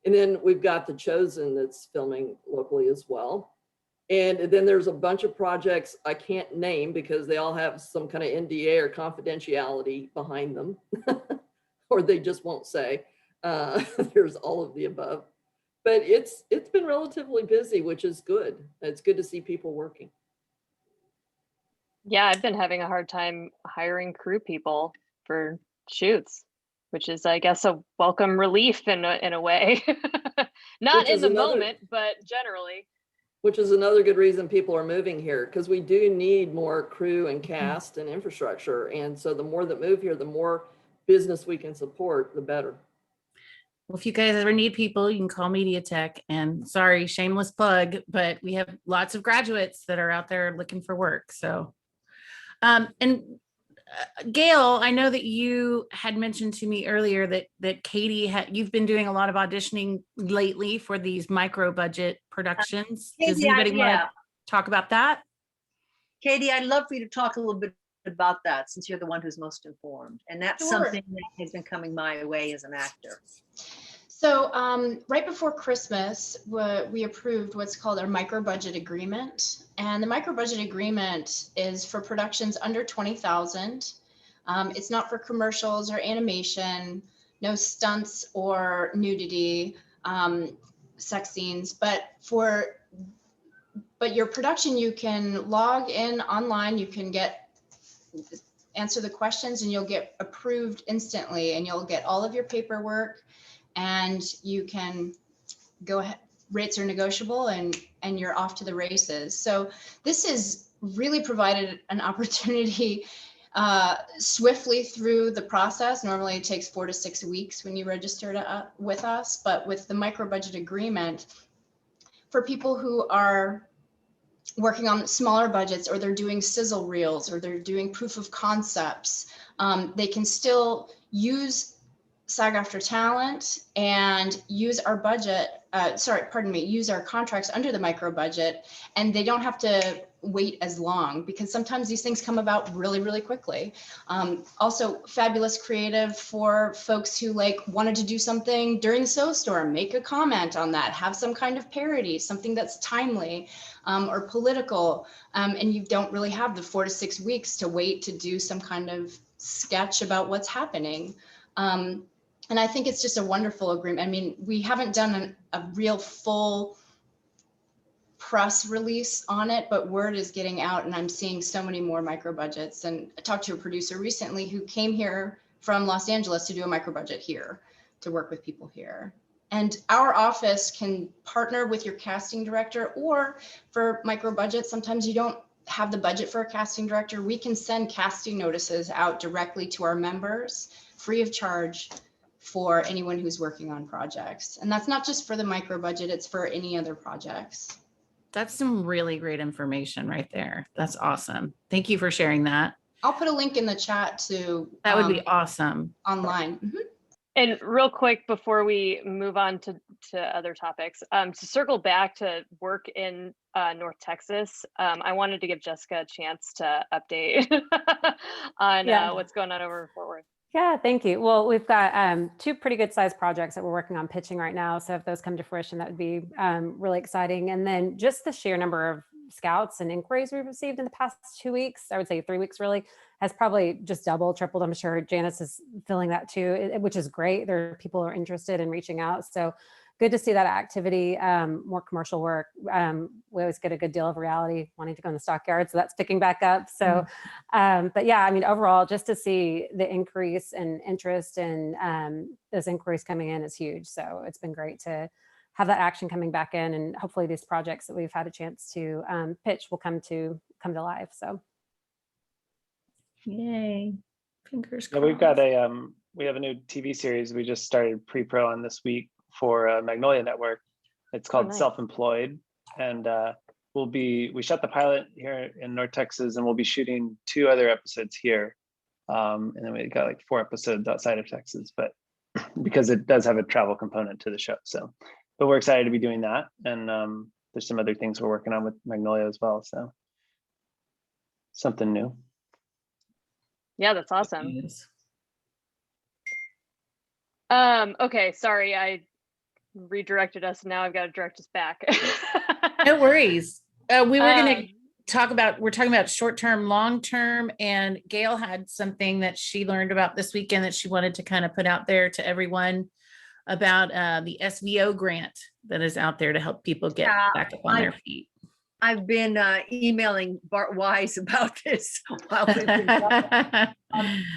and then we've got The Chosen that's filming locally as well. And then there's a bunch of projects I can't name because they all have some kind of NDA or confidentiality behind them, or they just won't say. There's all of the above. But it's been relatively busy, which is good. It's good to see people working. Yeah, I've been having a hard time hiring crew people for shoots, which is, I guess, a welcome relief in a way. Not in the moment, but generally. Which is another good reason people are moving here, because we do need more crew and cast and infrastructure. And so the more that move here, the more business we can support, the better. Well, if you guys ever need people, you can call MediaTek. And sorry, shameless plug, but we have lots of graduates that are out there looking for work. So, Gail, I know that you had mentioned to me earlier that Katie, you've been doing a lot of auditioning lately for these micro budget productions. Katie, Does anybody want to talk about that? Katie, I'd love for you to talk a little bit about that, since you're the one who's most informed. And that's something that has been coming my way as an actor. So right before Christmas, we approved what's called our micro budget agreement. And the micro budget agreement is for productions under 20,000. It's not for commercials or animation, no stunts or nudity, sex scenes, but your production, you can log in online, you can answer the questions, and you'll get approved instantly, and you'll get all of your paperwork, and you can go ahead. Rates are negotiable, and you're off to the races. So this has really provided an opportunity swiftly through the process. Normally it takes 4 to 6 weeks when you register with us, but with the micro budget agreement, for people who are working on smaller budgets, or they're doing sizzle reels, or they're doing proof of concepts, they can still use SAG-AFTRA talent and use our budget, use our contracts under the micro budget, and they don't have to wait as long, because sometimes these things come about really, really quickly. Also fabulous creative for folks who like wanted to do something during the snowstorm, make a comment on that, have some kind of parody, something that's timely or political. And you don't really have the 4 to 6 weeks to wait to do some kind of sketch about what's happening. And I think it's just a wonderful agreement. I mean, we haven't done a real full press release on it, but word is getting out, and I'm seeing so many more micro budgets. And I talked to a producer recently who came here from Los Angeles to do a micro budget here, to work with people here. And our office can partner with your casting director, or for micro budget, sometimes you don't have the budget for a casting director. We can send casting notices out directly to our members, free of charge, for anyone who's working on projects. And that's not just for the micro budget, it's for any other projects. That's some really great information right there. That's awesome. Thank you for sharing that. I'll put a link in the chat to That would be awesome. online. Mm-hmm. And real quick, before we move on to other topics, to circle back to work in North Texas, I wanted to give Jessica a chance to update on what's going on over in Fort Worth. Yeah, thank you. Well, we've got 2 pretty good sized projects that we're working on pitching right now. So if those come to fruition, that would be really exciting. And then just the sheer number of scouts and inquiries we've received in the past 2 weeks, I would say 3 weeks really, has probably just doubled, tripled. I'm sure Janis is feeling that too, which is great. There are people who are interested in reaching out. So good to see that activity, more commercial work. We always get a good deal of reality wanting to go in the stockyard, so that's picking back up. So, but yeah, I mean, overall, just to see the increase in interest and those inquiries coming in is huge. So it's been great to have that action coming back in, and hopefully these projects that we've had a chance to pitch will come to life. So, yay! Fingers crossed. Yeah, we've got we have a new TV series we just started pre-pro on this week for Magnolia Network. It's called nice. Self-Employed, and we shot the pilot here in North Texas, and we'll be shooting 2 other episodes here, and then we got like 4 episodes outside of Texas, but because it does have a travel component to the show. So, but we're excited to be doing that, and there's some other things we're working on with Magnolia as well. So something new. Yeah, that's awesome. Okay, sorry, I redirected us. Now I've got to direct us back. No worries. We were going to we're talking about short-term, long-term, and Gail had something that she learned about this weekend that she wanted to kind of put out there to everyone about the SVO grant that is out there to help people get back up on their feet. I've been emailing Bart Wise about this while we've been talking.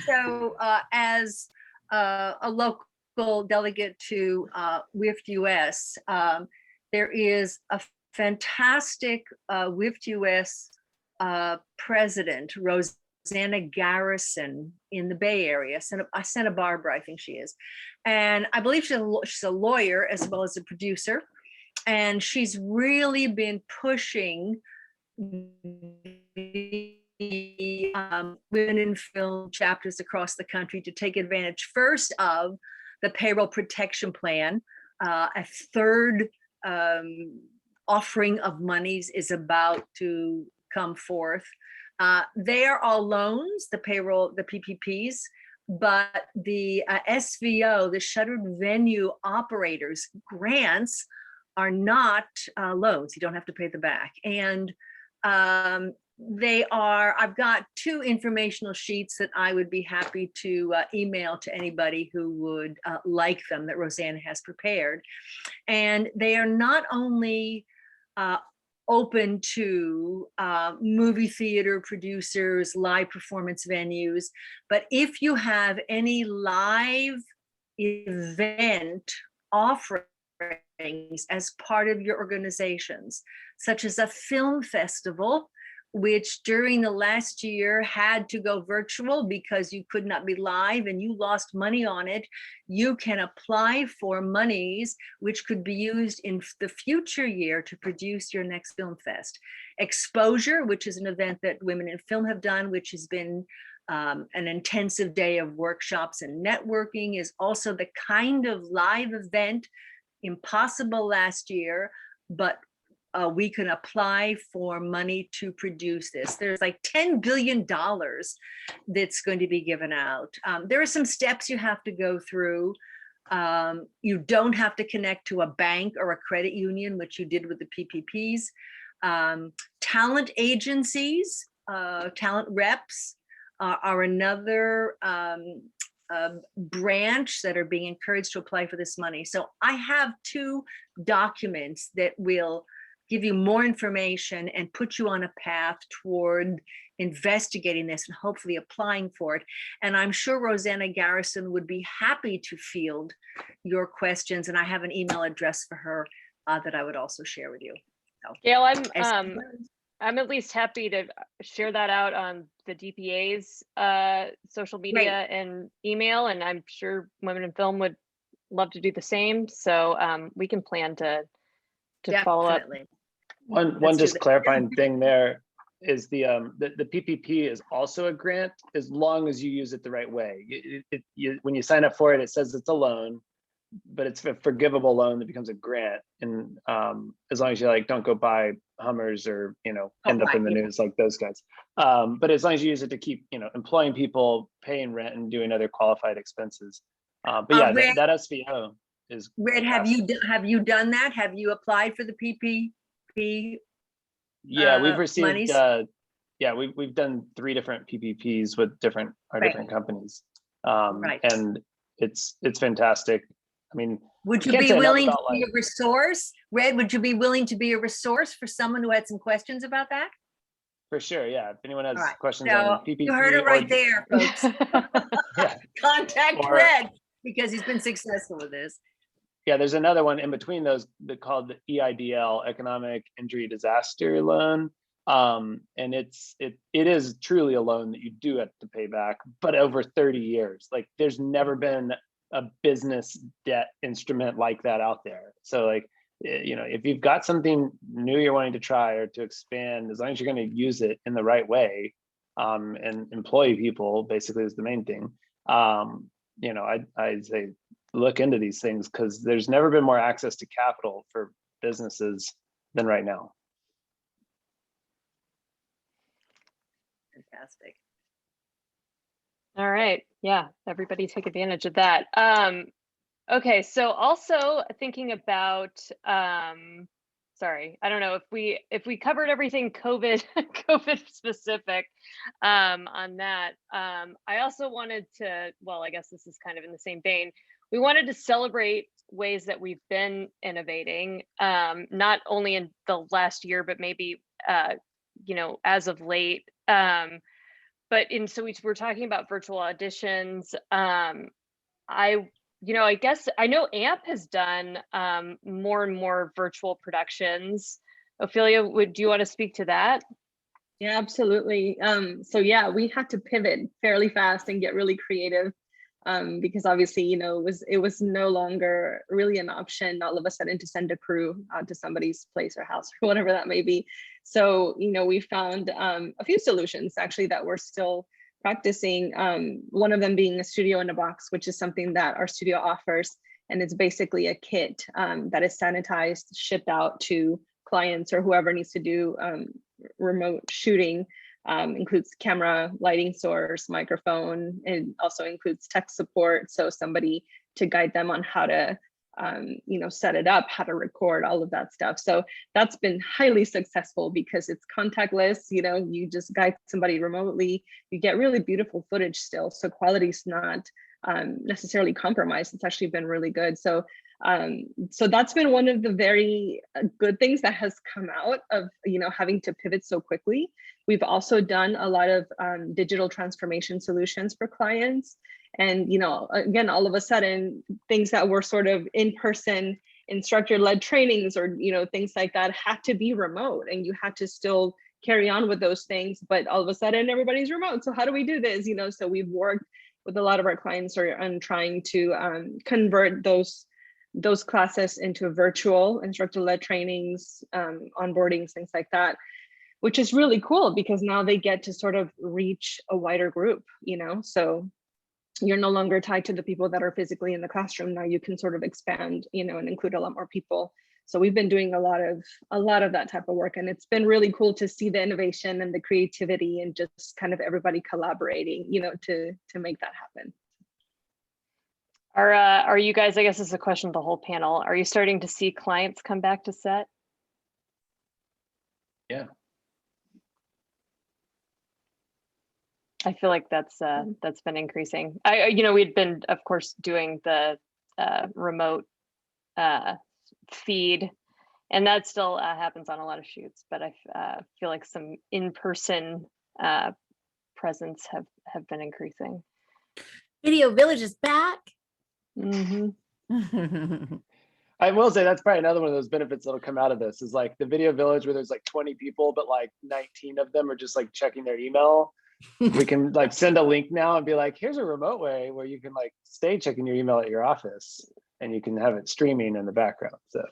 So as a local delegate to WIF-D-US, there is a fantastic WIF-D-US president, Rosanna Garrison, in the Bay Area. Santa Barbara, I think she is. And I believe she's a lawyer as well as a producer. And she's really been pushing the women in film chapters across the country to take advantage first of the payroll protection plan. A third offering of monies is about to come forth. They are all loans, the PPPs, but the SVO, the shuttered venue operators grants, are not loans. You don't have to pay them back. And I've got 2 informational sheets that I would be happy to email to anybody who would like them, that Rosanna has prepared. And they are not only open to movie theater producers, live performance venues, but if you have any live event offerings as part of your organizations, such as a film festival, which during the last year had to go virtual because you could not be live and you lost money on it, you can apply for monies which could be used in the future year to produce your next film fest. Exposure, which is an event that Women in Film have done, which has been an intensive day of workshops and networking, is also the kind of live event impossible last year, but we can apply for money to produce this. There's like $10 billion that's going to be given out. There are some steps you have to go through. You don't have to connect to a bank or a credit union, which you did with the PPPs. Talent agencies, talent reps are another branch that are being encouraged to apply for this money. So I have 2 documents that will give you more information and put you on a path toward investigating this and hopefully applying for it. And I'm sure Rosanna Garrison would be happy to field your questions. And I have an email address for her that I would also share with you. So, Gail, I'm at least happy to share that out on the DPA's social media and email, and I'm sure Women in Film would love to do the same. So we can plan to follow up. One just clarifying thing there is the PPP is also a grant as long as you use it the right way. When you sign up for it, it says it's a loan, but it's a forgivable loan that becomes a grant. And as long as you don't go buy Hummers or end up in the news like those guys. But as long as you use it to keep employing people, paying rent, and doing other qualified expenses. But yeah, Red, that SVO is. Red, have you done that? Have you applied for the PPP? Yeah, we've received. Monies? We've done 3 different PPPs with different companies, and it's fantastic. I mean, would you be willing to be a resource, Red? Would you be willing to be a resource for someone who had some questions about that? For sure, yeah. If anyone has questions so on PPP, you heard it right there, folks. Contact Red because he's been successful with this. Yeah, there's another one in between those called the EIDL, Economic Injury Disaster Loan. And it is truly a loan that you do have to pay back, but over 30 years. Like there's never been a business debt instrument like that out there. So if you've got something new you're wanting to try or to expand, as long as you're going to use it in the right way, and employ people basically is the main thing. I'd say look into these things because there's never been more access to capital for businesses than right now. Fantastic. All right. Yeah, everybody take advantage of that. Okay, so also thinking about, sorry, I don't know if we covered everything COVID specific on that. I also wanted to, well, I guess this is kind of in the same vein. We wanted to celebrate ways that we've been innovating, not only in the last year, but maybe, as of late. So we're talking about virtual auditions. I guess I know AMP has done more and more virtual productions. Ofelia, do you want to speak to that? Yeah, absolutely. So yeah, we had to pivot fairly fast and get really creative because obviously, it was no longer really an option all of a sudden to send a crew out to somebody's place or house or whatever that may be. So, we found a few solutions actually that we're still practicing. One of them being a studio in a box, which is something that our studio offers. And it's basically a kit that is sanitized, shipped out to clients or whoever needs to do remote shooting. Includes camera, lighting source, microphone. It also includes tech support. So somebody to guide them on how to, set it up, how to record, all of that stuff. So that's been highly successful because it's contactless. You just guide somebody remotely. You get really beautiful footage still. So quality is not necessarily compromised. It's actually been really good. So that's been one of the very good things that has come out of having to pivot so quickly. We've also done a lot of digital transformation solutions for clients, and again, all of a sudden, things that were sort of in-person instructor-led trainings or things like that had to be remote, and you had to still carry on with those things. But all of a sudden, everybody's remote. So how do we do this? So we've worked with a lot of our clients on trying to convert those classes into virtual instructor-led trainings, onboardings, things like that, which is really cool because now they get to sort of reach a wider group, so you're no longer tied to the people that are physically in the classroom. Now you can sort of expand, and include a lot more people So we've been doing a lot of that type of work, and it's been really cool to see the innovation and the creativity and just kind of everybody collaborating, to make that happen. Are you guys, I guess this is a question to the whole panel, are you starting to see clients come back to set? Yeah. I feel like that's been increasing. We'd been, of course, doing the remote feed, and that still happens on a lot of shoots, but I feel like some in-person presence have been increasing. Video Village is back. Mm-hmm. I will say that's probably another one of those benefits that'll come out of this is like the Video Village where there's like 20 people, but like 19 of them are just like checking their email. We can like send a link now and be like, here's a remote way where you can like stay checking your email at your office and you can have it streaming in the background. So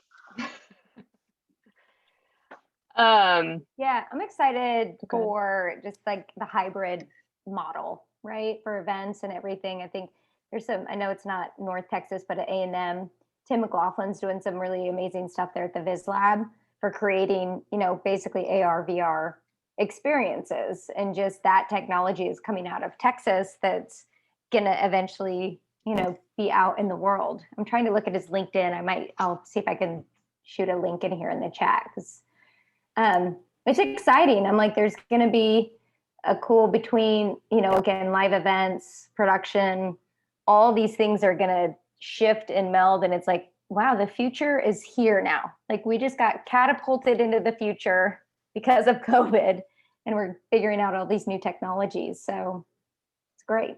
yeah, I'm excited for just like the hybrid model, right? For events and everything. I think there's I know it's not North Texas, but at A&M, Tim McLaughlin's doing some really amazing stuff there at the Viz Lab for creating, basically AR, VR experiences. And just that technology is coming out of Texas that's going to eventually, be out in the world. I'm trying to look at his LinkedIn. I'll see if I can shoot a link in here in the chat because it's exciting. I'm like, there's going to be a cool between, again, live events, production, all these things are going to shift and meld. And it's like, wow, the future is here now. Like we just got catapulted into the future because of COVID and we're figuring out all these new technologies. So it's great.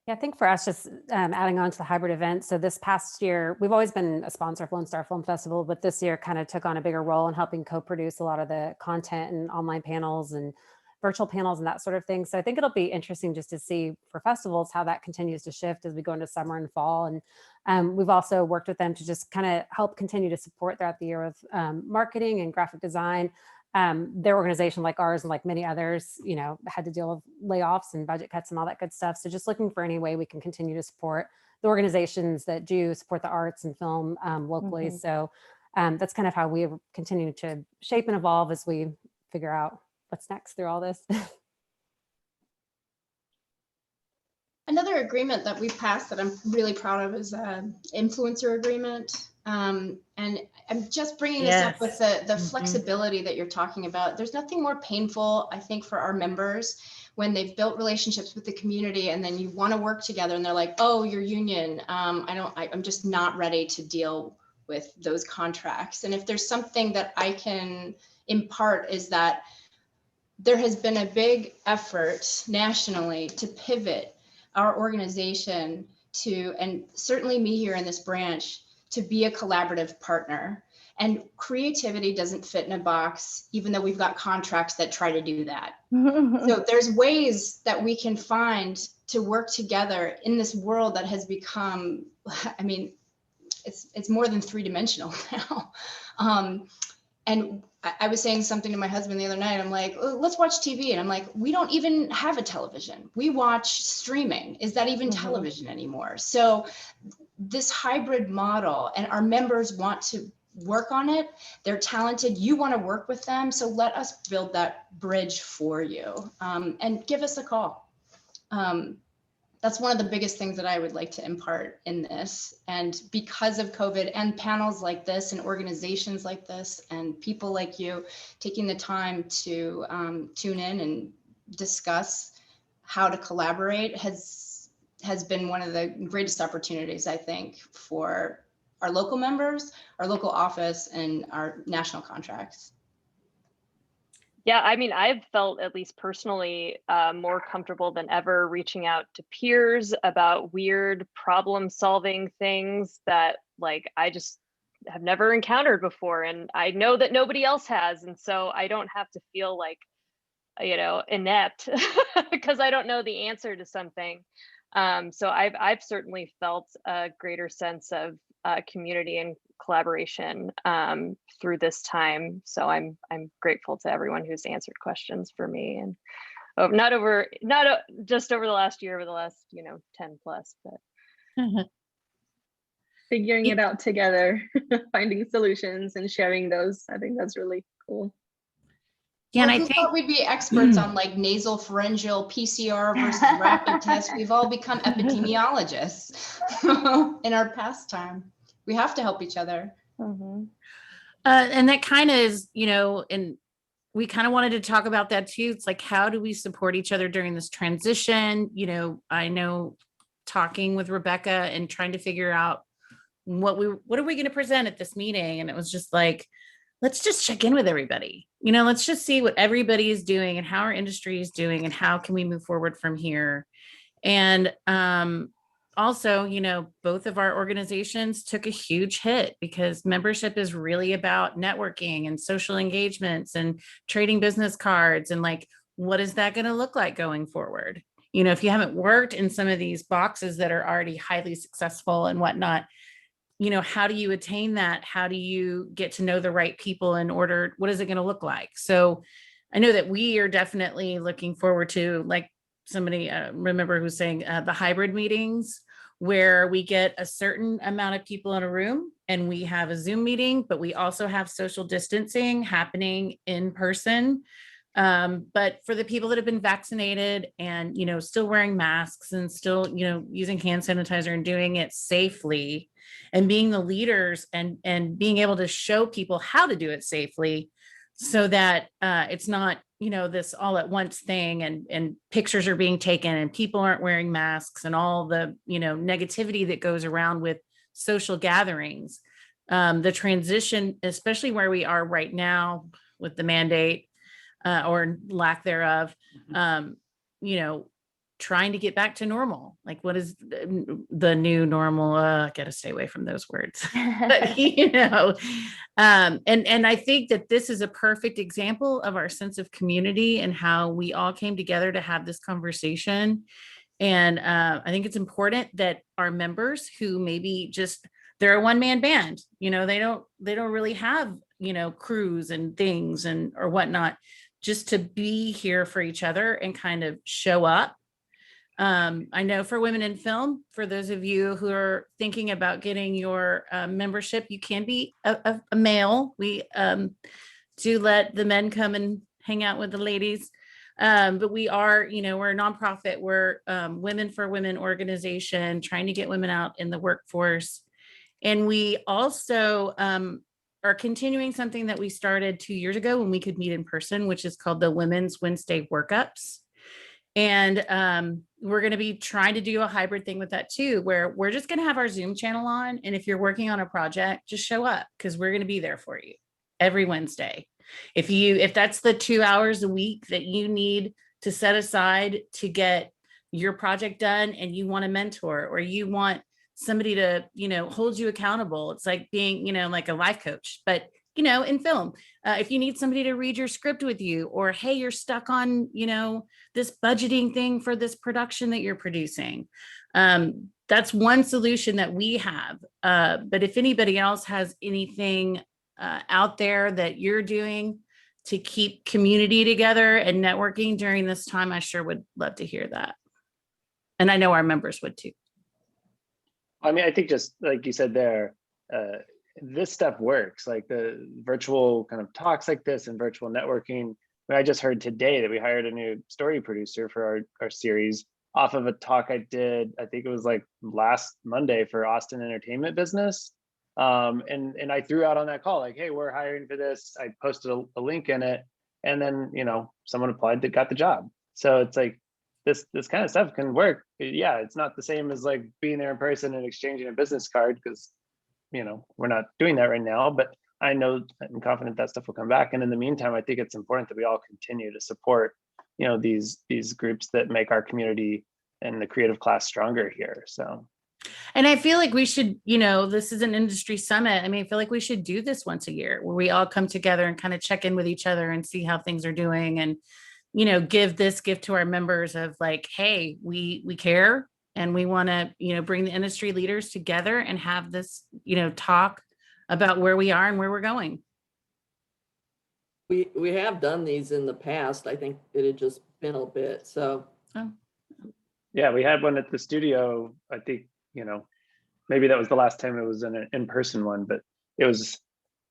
Yeah, I think for us, just adding on to the hybrid event. So this past year, we've always been a sponsor of Lone Star Film Festival, but this year kind of took on a bigger role in helping co-produce a lot of the content and online panels and virtual panels and that sort of thing. So I think it'll be interesting just to see for festivals how that continues to shift as we go into summer and fall. And we've also worked with them to just kind of help continue to support throughout the year with marketing and graphic design. Their organization, like ours and like many others, had to deal with layoffs and budget cuts and all that good stuff. So just looking for any way we can continue to support the organizations that do support the arts and film locally. Mm-hmm. So that's kind of how we continue to shape and evolve as we figure out what's next through all this. Another agreement that we passed that I'm really proud of is an influencer agreement. And I'm just bringing this up with the flexibility that you're talking about. There's nothing more painful, I think, for our members when they've built relationships with the community and then you want to work together and they're like, oh, your union, I'm just not ready to deal with those contracts. And if there's something that I can impart is that there has been a big effort nationally to pivot our organization to, and certainly me here in this branch, to be a collaborative partner. And creativity doesn't fit in a box, even though we've got contracts that try to do that. So there's ways that we can find to work together in this world that has become, it's more than three-dimensional now. And I was saying something to my husband the other night. I'm like, oh, let's watch TV. And I'm like, we don't even have a television. We watch streaming. Is that even television anymore? So this hybrid model, and our members want to work on it. They're talented. You want to work with them. So let us build that bridge for you, and give us a call. That's one of the biggest things that I would like to impart in this. And because of COVID and panels like this and organizations like this and people like you taking the time to tune in and discuss how to collaborate has been one of the greatest opportunities, I think, for our local members, our local office, and our national contracts. Yeah, I've felt, at least personally, more comfortable than ever reaching out to peers about weird problem-solving things that I just have never encountered before, and I know that nobody else has, and so I don't have to feel like, inept because I don't know the answer to something. So I've certainly felt a greater sense of community and collaboration through this time. So I'm grateful to everyone who's answered questions for me, and not just over the last year, over the last 10 plus. But figuring it out together, finding solutions and sharing those. I think that's really cool. Yeah, and Well, I who think thought we'd be experts on like nasal pharyngeal PCR versus rapid tests? We've all become epidemiologists in our pastime. We have to help each other. and that kind of is, and we kind of wanted to talk about that too. It's like, how do we support each other during this transition? I know talking with Rebecca and trying to figure out what are we going to present at this meeting? And it was just like, let's just check in with everybody. Let's just see what everybody is doing and how our industry is doing and how can we move forward from here. And also, both of our organizations took a huge hit because membership is really about networking and social engagements and trading business cards. And like, what is that going to look like going forward? If you haven't worked in some of these boxes that are already highly successful and whatnot, how do you attain that? How do you get to know the right people in order? What is it going to look like? So I know that we are definitely looking forward to, like somebody remember who's saying the hybrid meetings where we get a certain amount of people in a room and we have a Zoom meeting, but we also have social distancing happening in person. But for the people that have been vaccinated and, still wearing masks and still, using hand sanitizer and doing it safely and being the leaders and being able to show people how to do it safely so that it's not, this all at once thing and pictures are being taken and people aren't wearing masks and all the, negativity that goes around with social gatherings. The transition, especially where we are right now with the mandate, or lack thereof, trying to get back to normal. Like, what is the new normal? I got to stay away from those words. But, and I think that this is a perfect example of our sense of community and how we all came together to have this conversation. And I think it's important that our members who maybe they're a one-man band, they don't really have, crews and things or whatnot, just to be here for each other and kind of show up. I know for Women in Film, for those of you who are thinking about getting your membership, you can be a male. We do let the men come and hang out with the ladies. But we are, we're a nonprofit. We're Women for Women organization trying to get women out in the workforce. And we also are continuing something that we started 2 years ago when we could meet in person, which is called the Women's Wednesday Workups. And we're going to be trying to do a hybrid thing with that too, where we're just going to have our Zoom channel on. And if you're working on a project, just show up because we're going to be there for you every Wednesday. If that's the 2 hours a week that you need to set aside to get your project done and you want a mentor or you want somebody to, hold you accountable. It's like being, like a life coach, but, in film, if you need somebody to read your script with you or, hey, you're stuck on, this budgeting thing for this production that you're producing. That's one solution that we have. But if anybody else has anything out there that you're doing to keep community together and networking during this time, I sure would love to hear that. And I know our members would too. I mean, I think just like you said there, this stuff works, like the virtual kind of talks like this and virtual networking. I just heard today that we hired a new story producer for our series off of a talk I did, I think it was like last Monday for Austin Entertainment Business. And I threw out on that call, like, hey, we're hiring for this. I posted a link in it and then, someone applied that got the job. So it's like, this kind of stuff can work. Yeah, it's not the same as like being there in person and exchanging a business card because, we're not doing that right now, but I know I'm confident that stuff will come back. And in the meantime, I think it's important that we all continue to support, these groups that make our community and the creative class stronger here. So. And I feel like we should, this is an industry summit. I mean, I feel like we should do this once a year where we all come together and kind of check in with each other and see how things are doing and, give this gift to our members of like, hey, we care and we want to, bring the industry leaders together and have this, talk about where we are and where we're going. We have done these in the past. I think it had just been a bit. So. Oh. Yeah, we had one at the studio, I think, maybe that was the last time it was an in-person one, but those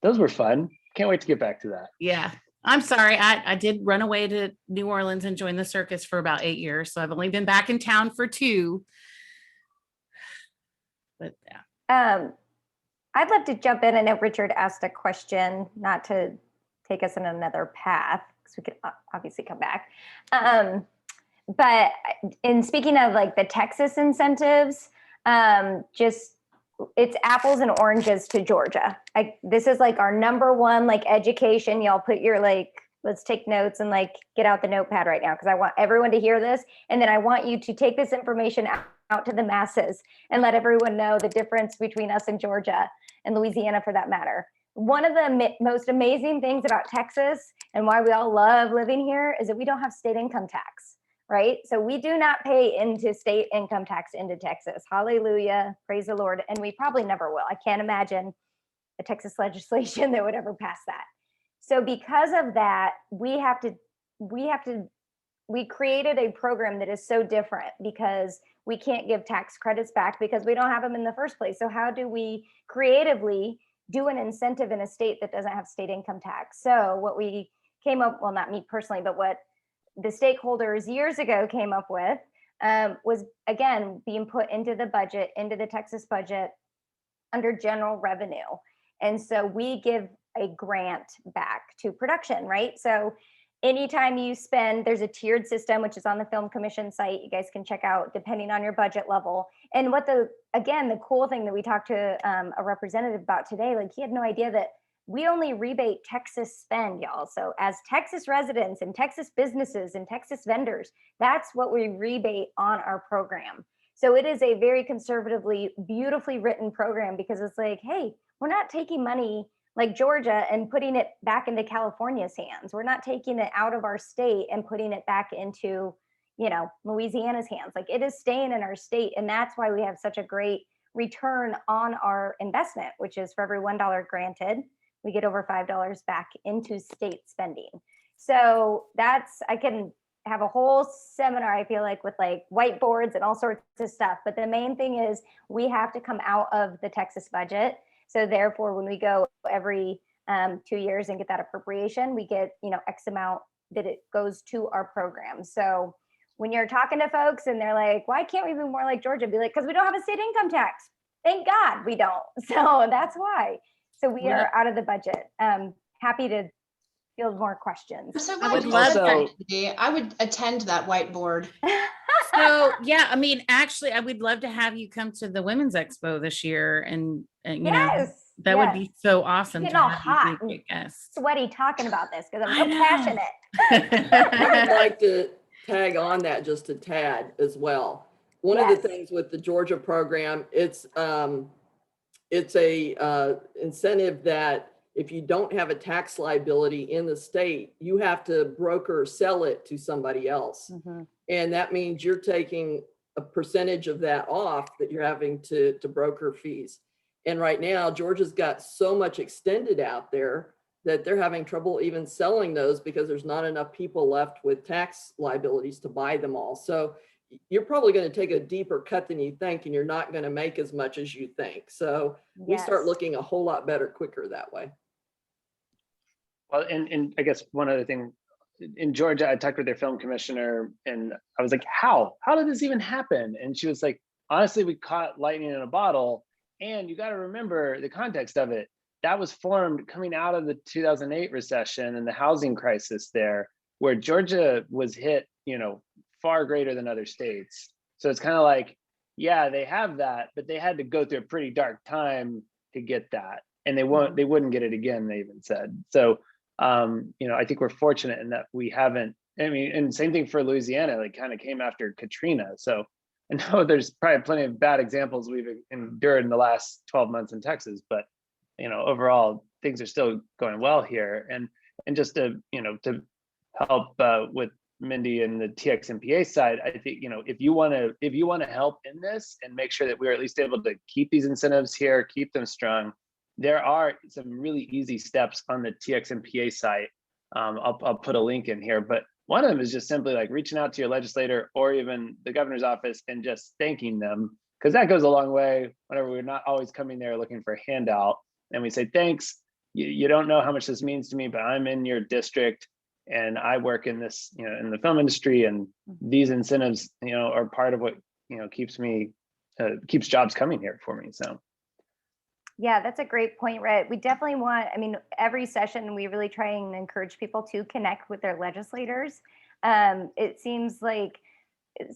were fun. Can't wait to get back to that. Yeah. I'm sorry. I did run away to New Orleans and join the circus for about 8 years. So I've only been back in town for 2. But yeah. I'd love to jump in. I know Richard asked a question, not to take us in another path, because we could obviously come back. But in speaking of like the Texas incentives, it's apples and oranges to Georgia. This is like our number one like education. Y'all put your let's take notes and like get out the notepad right now, because I want everyone to hear this. And then I want you to take this information out to the masses and let everyone know the difference between us and Georgia and Louisiana for that matter. One of the most amazing things about Texas and why we all love living here is that we don't have state income tax. Right? So we do not pay into state income tax into Texas. Hallelujah. Praise the Lord. And we probably never will. I can't imagine a Texas legislation that would ever pass that. So because of that, we created a program that is so different because we can't give tax credits back because we don't have them in the first place. So how do we creatively do an incentive in a state that doesn't have state income tax? So what we came up, well, not me personally, but what the stakeholders years ago came up with was, again, being put into the budget, into the Texas budget under general revenue. And so we give a grant back to production, right? So anytime you spend, there's a tiered system, which is on the Film Commission site. You guys can check out depending on your budget level. And what the cool thing that we talked to a representative about today, like he had no idea that we only rebate Texas spend, y'all. So as Texas residents and Texas businesses and Texas vendors, that's what we rebate on our program. So it is a very conservatively, beautifully written program because it's like, hey, we're not taking money like Georgia and putting it back into California's hands. We're not taking it out of our state and putting it back into, Louisiana's hands. Like it is staying in our state. And that's why we have such a great return on our investment, which is for every $1 granted, we get over $5 back into state spending. So I can have a whole seminar, I feel like, with like whiteboards and all sorts of stuff. But the main thing is we have to come out of the Texas budget. So therefore, when we go every 2 years and get that appropriation, we get, X amount that it goes to our program. So when you're talking to folks and they're like, why can't we be more like Georgia? Be like, because we don't have a state income tax. Thank God we don't. So that's why. So we are out of the budget. Happy to field more questions. I'm so I glad would you love said that. that. I would attend that whiteboard. So yeah, I mean, actually, I would love to have you come to the Women's Expo this year, and that would be so awesome. Getting all have hot you be a guest. sweaty talking about this because I'm I so know. passionate. I would like to tag on that just a tad as well. One of the things with the Georgia program, it's a incentive that if you don't have a tax liability in the state, you have to broker or sell it to somebody else. Mm-hmm. And that means you're taking a percentage of that off that you're having to broker fees. And right now, Georgia's got so much extended out there that they're having trouble even selling those because there's not enough people left with tax liabilities to buy them all. So you're probably going to take a deeper cut than you think, and you're not going to make as much as you think. So we start looking a whole lot better quicker that way. Well, and I guess one other thing, in Georgia, I talked with their film commissioner and I was like, how did this even happen? And she was like, honestly, we caught lightning in a bottle. And you got to remember the context of it. That was formed coming out of the 2008 recession and the housing crisis there, where Georgia was hit, far greater than other states. So it's kind of like, yeah, they have that, but they had to go through a pretty dark time to get that. And they wouldn't get it again, they even said. So, I think we're fortunate in that we haven't, and same thing for Louisiana, like kind of came after Katrina. So I know there's probably plenty of bad examples we've endured in the last 12 months in Texas, but, overall things are still going well here. And just to help with Mindy and the TXMPA side, I think, if you want to help in this and make sure that we're at least able to keep these incentives here, keep them strong, there are some really easy steps on the TXMPA site. I'll put a link in here, but one of them is just simply like reaching out to your legislator or even the governor's office and just thanking them because that goes a long way whenever we're not always coming there looking for a handout. And we say, thanks, you don't know how much this means to me, but I'm in your district and I work in this, in the film industry, and these incentives, are part of what, keeps jobs coming here for me. So. Yeah, that's a great point, Red. We definitely want, every session, we really try and encourage people to connect with their legislators. It seems like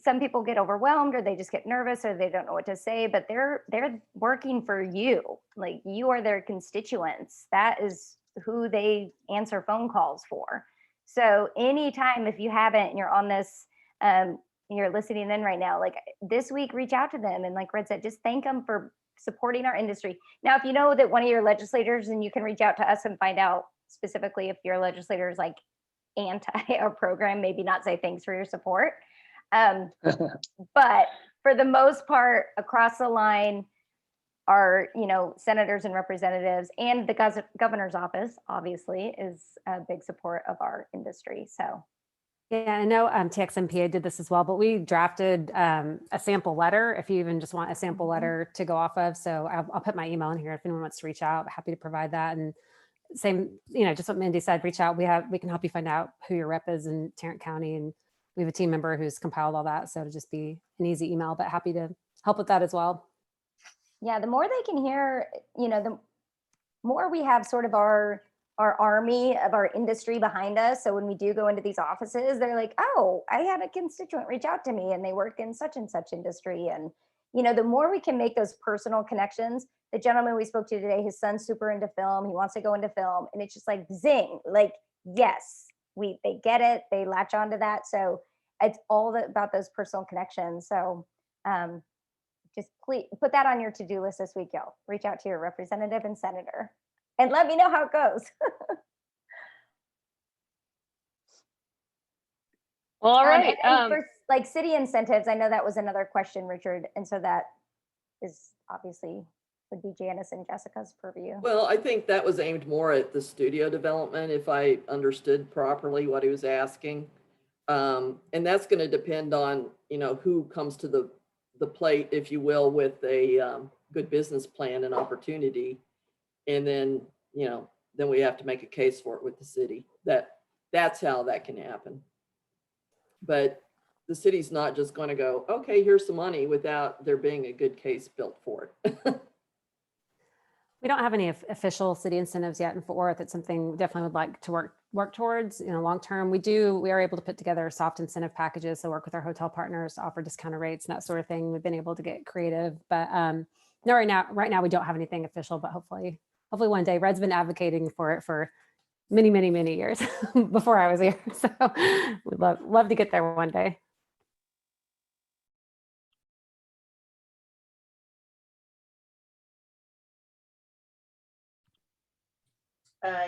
some people get overwhelmed, or they just get nervous, or they don't know what to say, but they're working for you. Like, you are their constituents. That is who they answer phone calls for. So anytime, if you haven't, and you're on this, you're listening in right now, like this week, reach out to them. And like Red said, just thank them for supporting our industry. Now, if you know that one of your legislators, and you can reach out to us and find out specifically if your legislator is like anti our program, maybe not say thanks for your support. But for the most part, across the line, our senators and representatives, and the governor's office obviously is a big support of our industry. So yeah, I know TXMPA did this as well, but we drafted a sample letter, if you even just want a sample letter to go off of. So I'll put my email in here if anyone wants to reach out. Happy to provide that. And same, just what Mindy said, reach out. We can help you find out who your rep is in Tarrant County, and we have a team member who's compiled all that. So it'll just be an easy email, but happy to help with that as well. Yeah, the more they can hear, the more we have sort of our army of our industry behind us. So when we do go into these offices, they're like, oh, I had a constituent reach out to me and they work in such and such industry. And, the more we can make those personal connections. The gentleman we spoke to today, his son's super into film. He wants to go into film. And it's just like, zing, like, yes, they get it. They latch onto that. So it's all about those personal connections. So just please put that on your to-do list this week, y'all. Reach out to your representative and senator and let me know how it goes. Well, all right. And for like city incentives, I know that was another question, Richard. And so that is obviously would be Janis and Jessica's purview. Well, I think that was aimed more at the studio development, if I understood properly what he was asking. And that's going to depend on, who comes to the plate, if you will, with a good business plan and opportunity. And then, then we have to make a case for it with the city. That's how that can happen. But the city's not just going to go, okay, here's some money, without there being a good case built for it. We don't have any official city incentives yet in Fort Worth. It's something we definitely would like to work towards, long term. We are able to put together soft incentive packages, so work with our hotel partners to offer discounted rates and that sort of thing. We've been able to get creative, but no, right now we don't have anything official, but hopefully one day. Red's been advocating for it for many, many, many years before I was here. So we'd love to get there one day.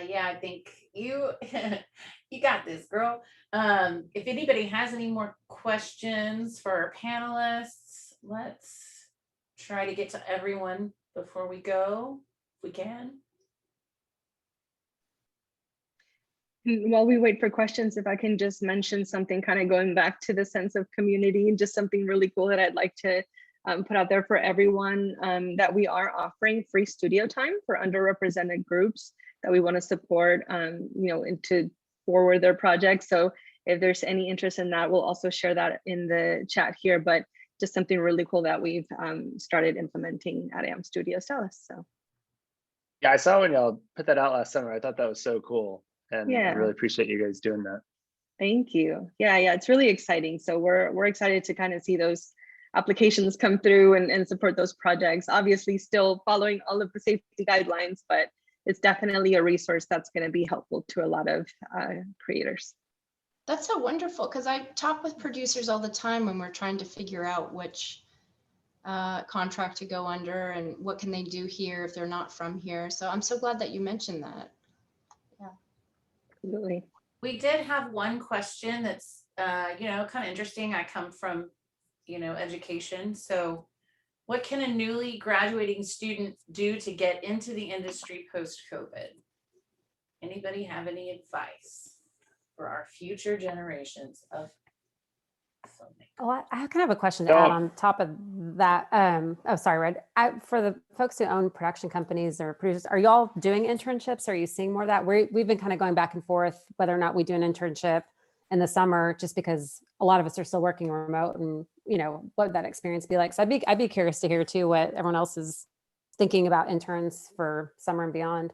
Yeah, I think you got this, girl. If anybody has any more questions for our panelists, let's try to get to everyone before we go, if we can. While we wait for questions, if I can just mention something kind of going back to the sense of community, just something really cool that I'd like to put out there for everyone, that we are offering free studio time for underrepresented groups that we want to support, and to forward their projects. So if there's any interest in that, we'll also share that in the chat here, but just something really cool that we've started implementing at AM Studios Dallas. So Yeah, I saw when y'all put that out last summer. I thought that was so cool. And yeah, I really appreciate you guys doing that. Thank you. Yeah, it's really exciting. So we're excited to kind of see those applications come through and support those projects. Obviously still following all of the safety guidelines, but it's definitely a resource that's going to be helpful to a lot of creators. That's so wonderful, because I talk with producers all the time when we're trying to figure out which contract to go under and what can they do here if they're not from here. So I'm so glad that you mentioned that. Yeah. Absolutely. We did have one question that's kind of interesting. I come from education. So what can a newly graduating student do to get into the industry post-COVID? Anybody have any advice for our future generations of filmmakers? Well, I kind of have a question to add on top of that, oh, sorry, Red. For the folks who own production companies or producers, are y'all doing internships? Are you seeing more of that? We've been kind of going back and forth whether or not we do an internship in the summer, just because a lot of us are still working remote, and what would that experience be like? So I'd be curious to hear too what everyone else is thinking about interns for summer and beyond.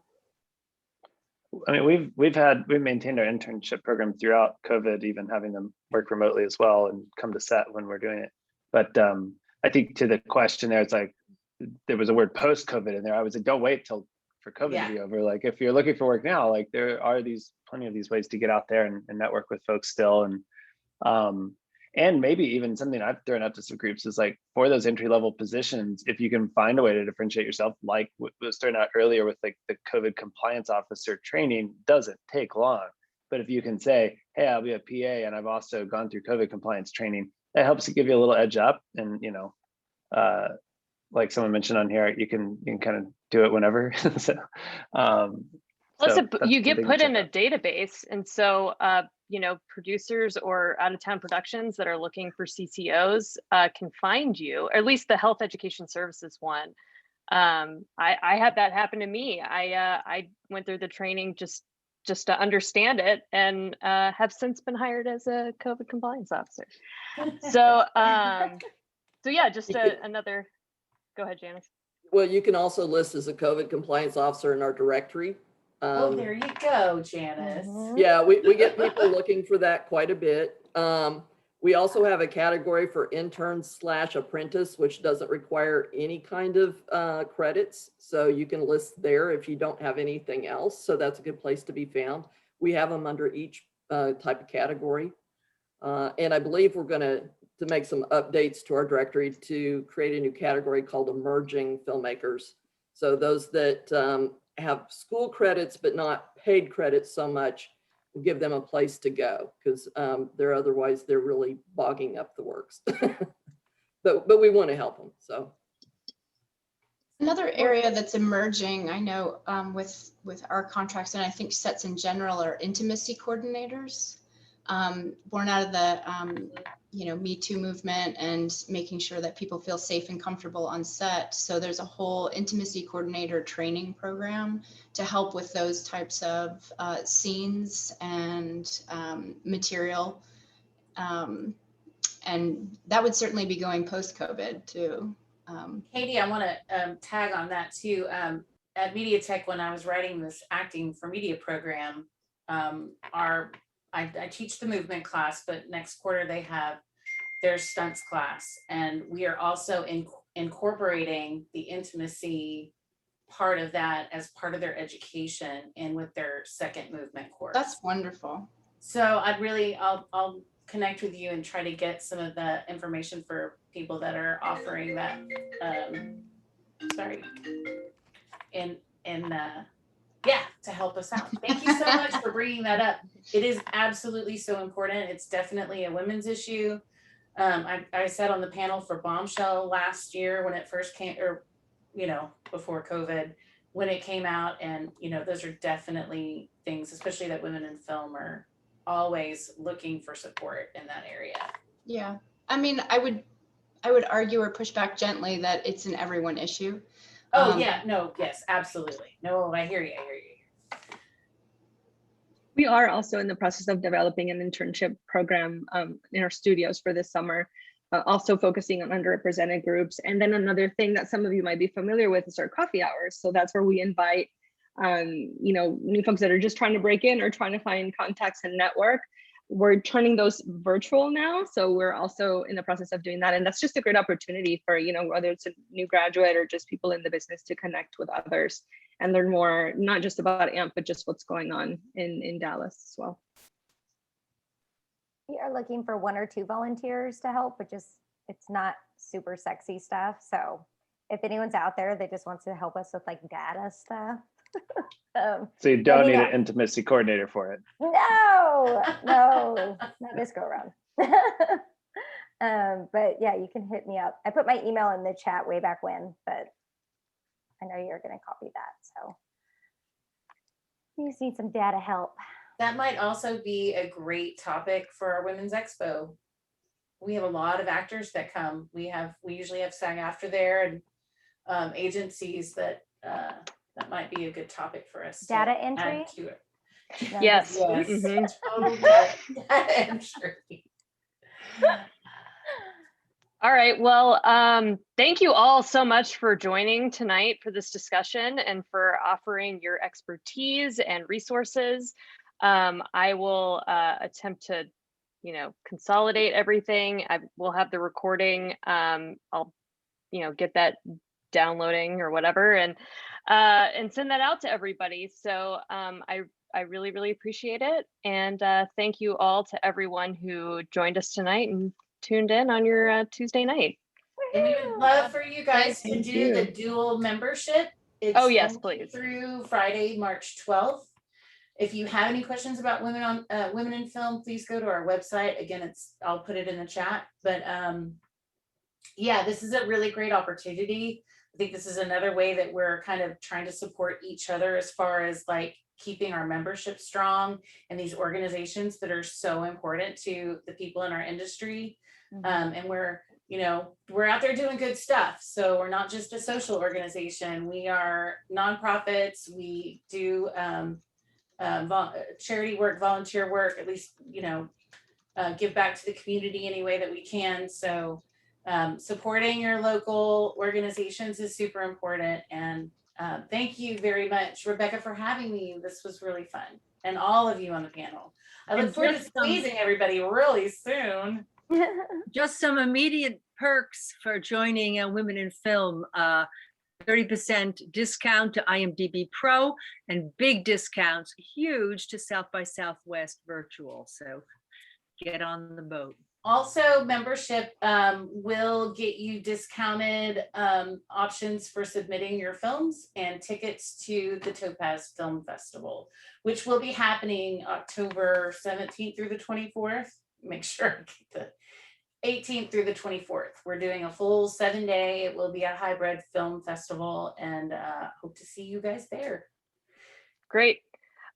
I mean, we've maintained our internship program throughout COVID, even having them work remotely as well and come to set when we're doing it. But I think to the question there, it's like there was a word post-COVID in there. I was like, don't wait till for COVID to be over. Like, if you're looking for work now, like there are plenty of these ways to get out there and network with folks still. And maybe even something I've thrown out to some groups is like, for those entry-level positions, if you can find a way to differentiate yourself, like what was thrown out earlier with like the COVID compliance officer training, doesn't take long. But if you can say, hey, I'll be a PA and I've also gone through COVID compliance training, that helps to give you a little edge up. And like someone mentioned on here, you can kind of do it whenever. Plus, you get put in a database, and so producers or out-of-town productions that are looking for CCOs can find you, or at least the health education services one. I had that happen to me. I went through the training just to understand it, and have since been hired as a COVID compliance officer. So yeah, just another. Go ahead, Janis. Well, you can also list as a COVID compliance officer in our directory. Oh, there you go, Janis. Yeah, we get people looking for that quite a bit. We also have a category for intern/apprentice, which doesn't require any kind of credits. So you can list there if you don't have anything else. So that's a good place to be found. We have them under each type of category. And I believe we're going to make some updates to our directory to create a new category called emerging filmmakers. So those that have school credits but not paid credits so much, we'll give them a place to go, because otherwise they're really bogging up the works. but we want to help them. So another area that's emerging, I know, with our contracts, and I think sets in general, are intimacy coordinators, born out of the Me Too movement and making sure that people feel safe and comfortable on set. So there's a whole intimacy coordinator training program to help with those types of scenes and material. And that would certainly be going post-COVID too. Katie, I want to tag on that too. At Media Tech, when I was writing this acting for media program, I teach the movement class, but next quarter they have their stunts class, and we are also incorporating the intimacy part of that as part of their education and with their second movement course. That's wonderful. So I'll connect with you and try to get some of the information for people that are offering that. To help us out. Thank you so much for bringing that up. It is absolutely so important. It's definitely a women's issue. I sat on the panel for Bombshell last year when it first came, or before COVID, when it came out, and those are definitely things, especially that women in film are always looking for support in that area. Yeah, I mean, I would argue or push back gently that it's an everyone issue. Oh yeah, no, yes, absolutely. No, I hear you. We are also in the process of developing an internship program in our studios for this summer, also focusing on underrepresented groups. And then another thing that some of you might be familiar with is our coffee hours. So that's where we invite new folks that are just trying to break in or trying to find contacts and network. We're turning those virtual now. So we're also in the process of doing that. And that's just a great opportunity for, whether it's a new graduate or just people in the business to connect with others and learn more, not just about AMP, but just what's going on in Dallas as well. We are looking for 1 or 2 volunteers to help, but it's not super sexy stuff. So if anyone's out there that just wants to help us with like data stuff. So you don't need an intimacy coordinator for it. No, not this go around. But yeah, you can hit me up. I put my email in the chat way back when, but I know you're going to copy that. So you just need some data help. That might also be a great topic for our Women's Expo. we have a lot of actors that come. We usually have SAG-AFTRA there, and agencies that might be a good topic for us. Data to entry? add to it. No, Yes. Yes. Mhm. Total data entry. All right. Well, thank you all so much for joining tonight for this discussion and for offering your expertise and resources. I will attempt to, consolidate everything. I will have the recording. I'll, get that downloading or whatever, and send that out to everybody. So I really, really appreciate it. And thank you all to everyone who joined us tonight and tuned in on your Tuesday night. And we would love for you guys to Thank do you. the dual membership. It's Oh, yes, Wednesday please. through Friday, March 12th. If you have any questions about women in film, please go to our website. Again, I'll put it in the chat. But yeah, this is a really great opportunity. I think this is another way that we're kind of trying to support each other as far as like keeping our membership strong and these organizations that are so important to the people in our industry. And we're out there doing good stuff. So we're not just a social organization. We are nonprofits. We do charity work, volunteer work, at least, give back to the community any way that we can. So supporting your local organizations is super important. And thank you very much, Rebecca, for having me. This was really fun. And all of you on the panel. I look forward to squeezing everybody really soon. Just some immediate perks for joining Women in Film. 30% discount to IMDb Pro and big discounts, huge, to South by Southwest virtual. So get on the boat. Also, membership will get you discounted options for submitting your films and tickets to the Topaz Film Festival, which will be happening October 17th through the 24th. Make sure I get the 18th through the 24th. We're doing a full 7-day. It will be a hybrid film festival, and hope to see you guys there. Great.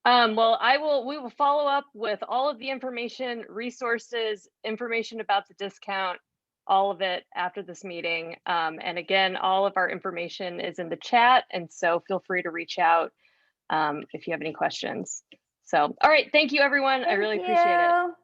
Well, we will follow up with all of the information, resources, information about the discount, all of it after this meeting. And again, all of our information is in the chat. And so feel free to reach out if you have any questions. So, all right. Thank you, everyone. I really appreciate it.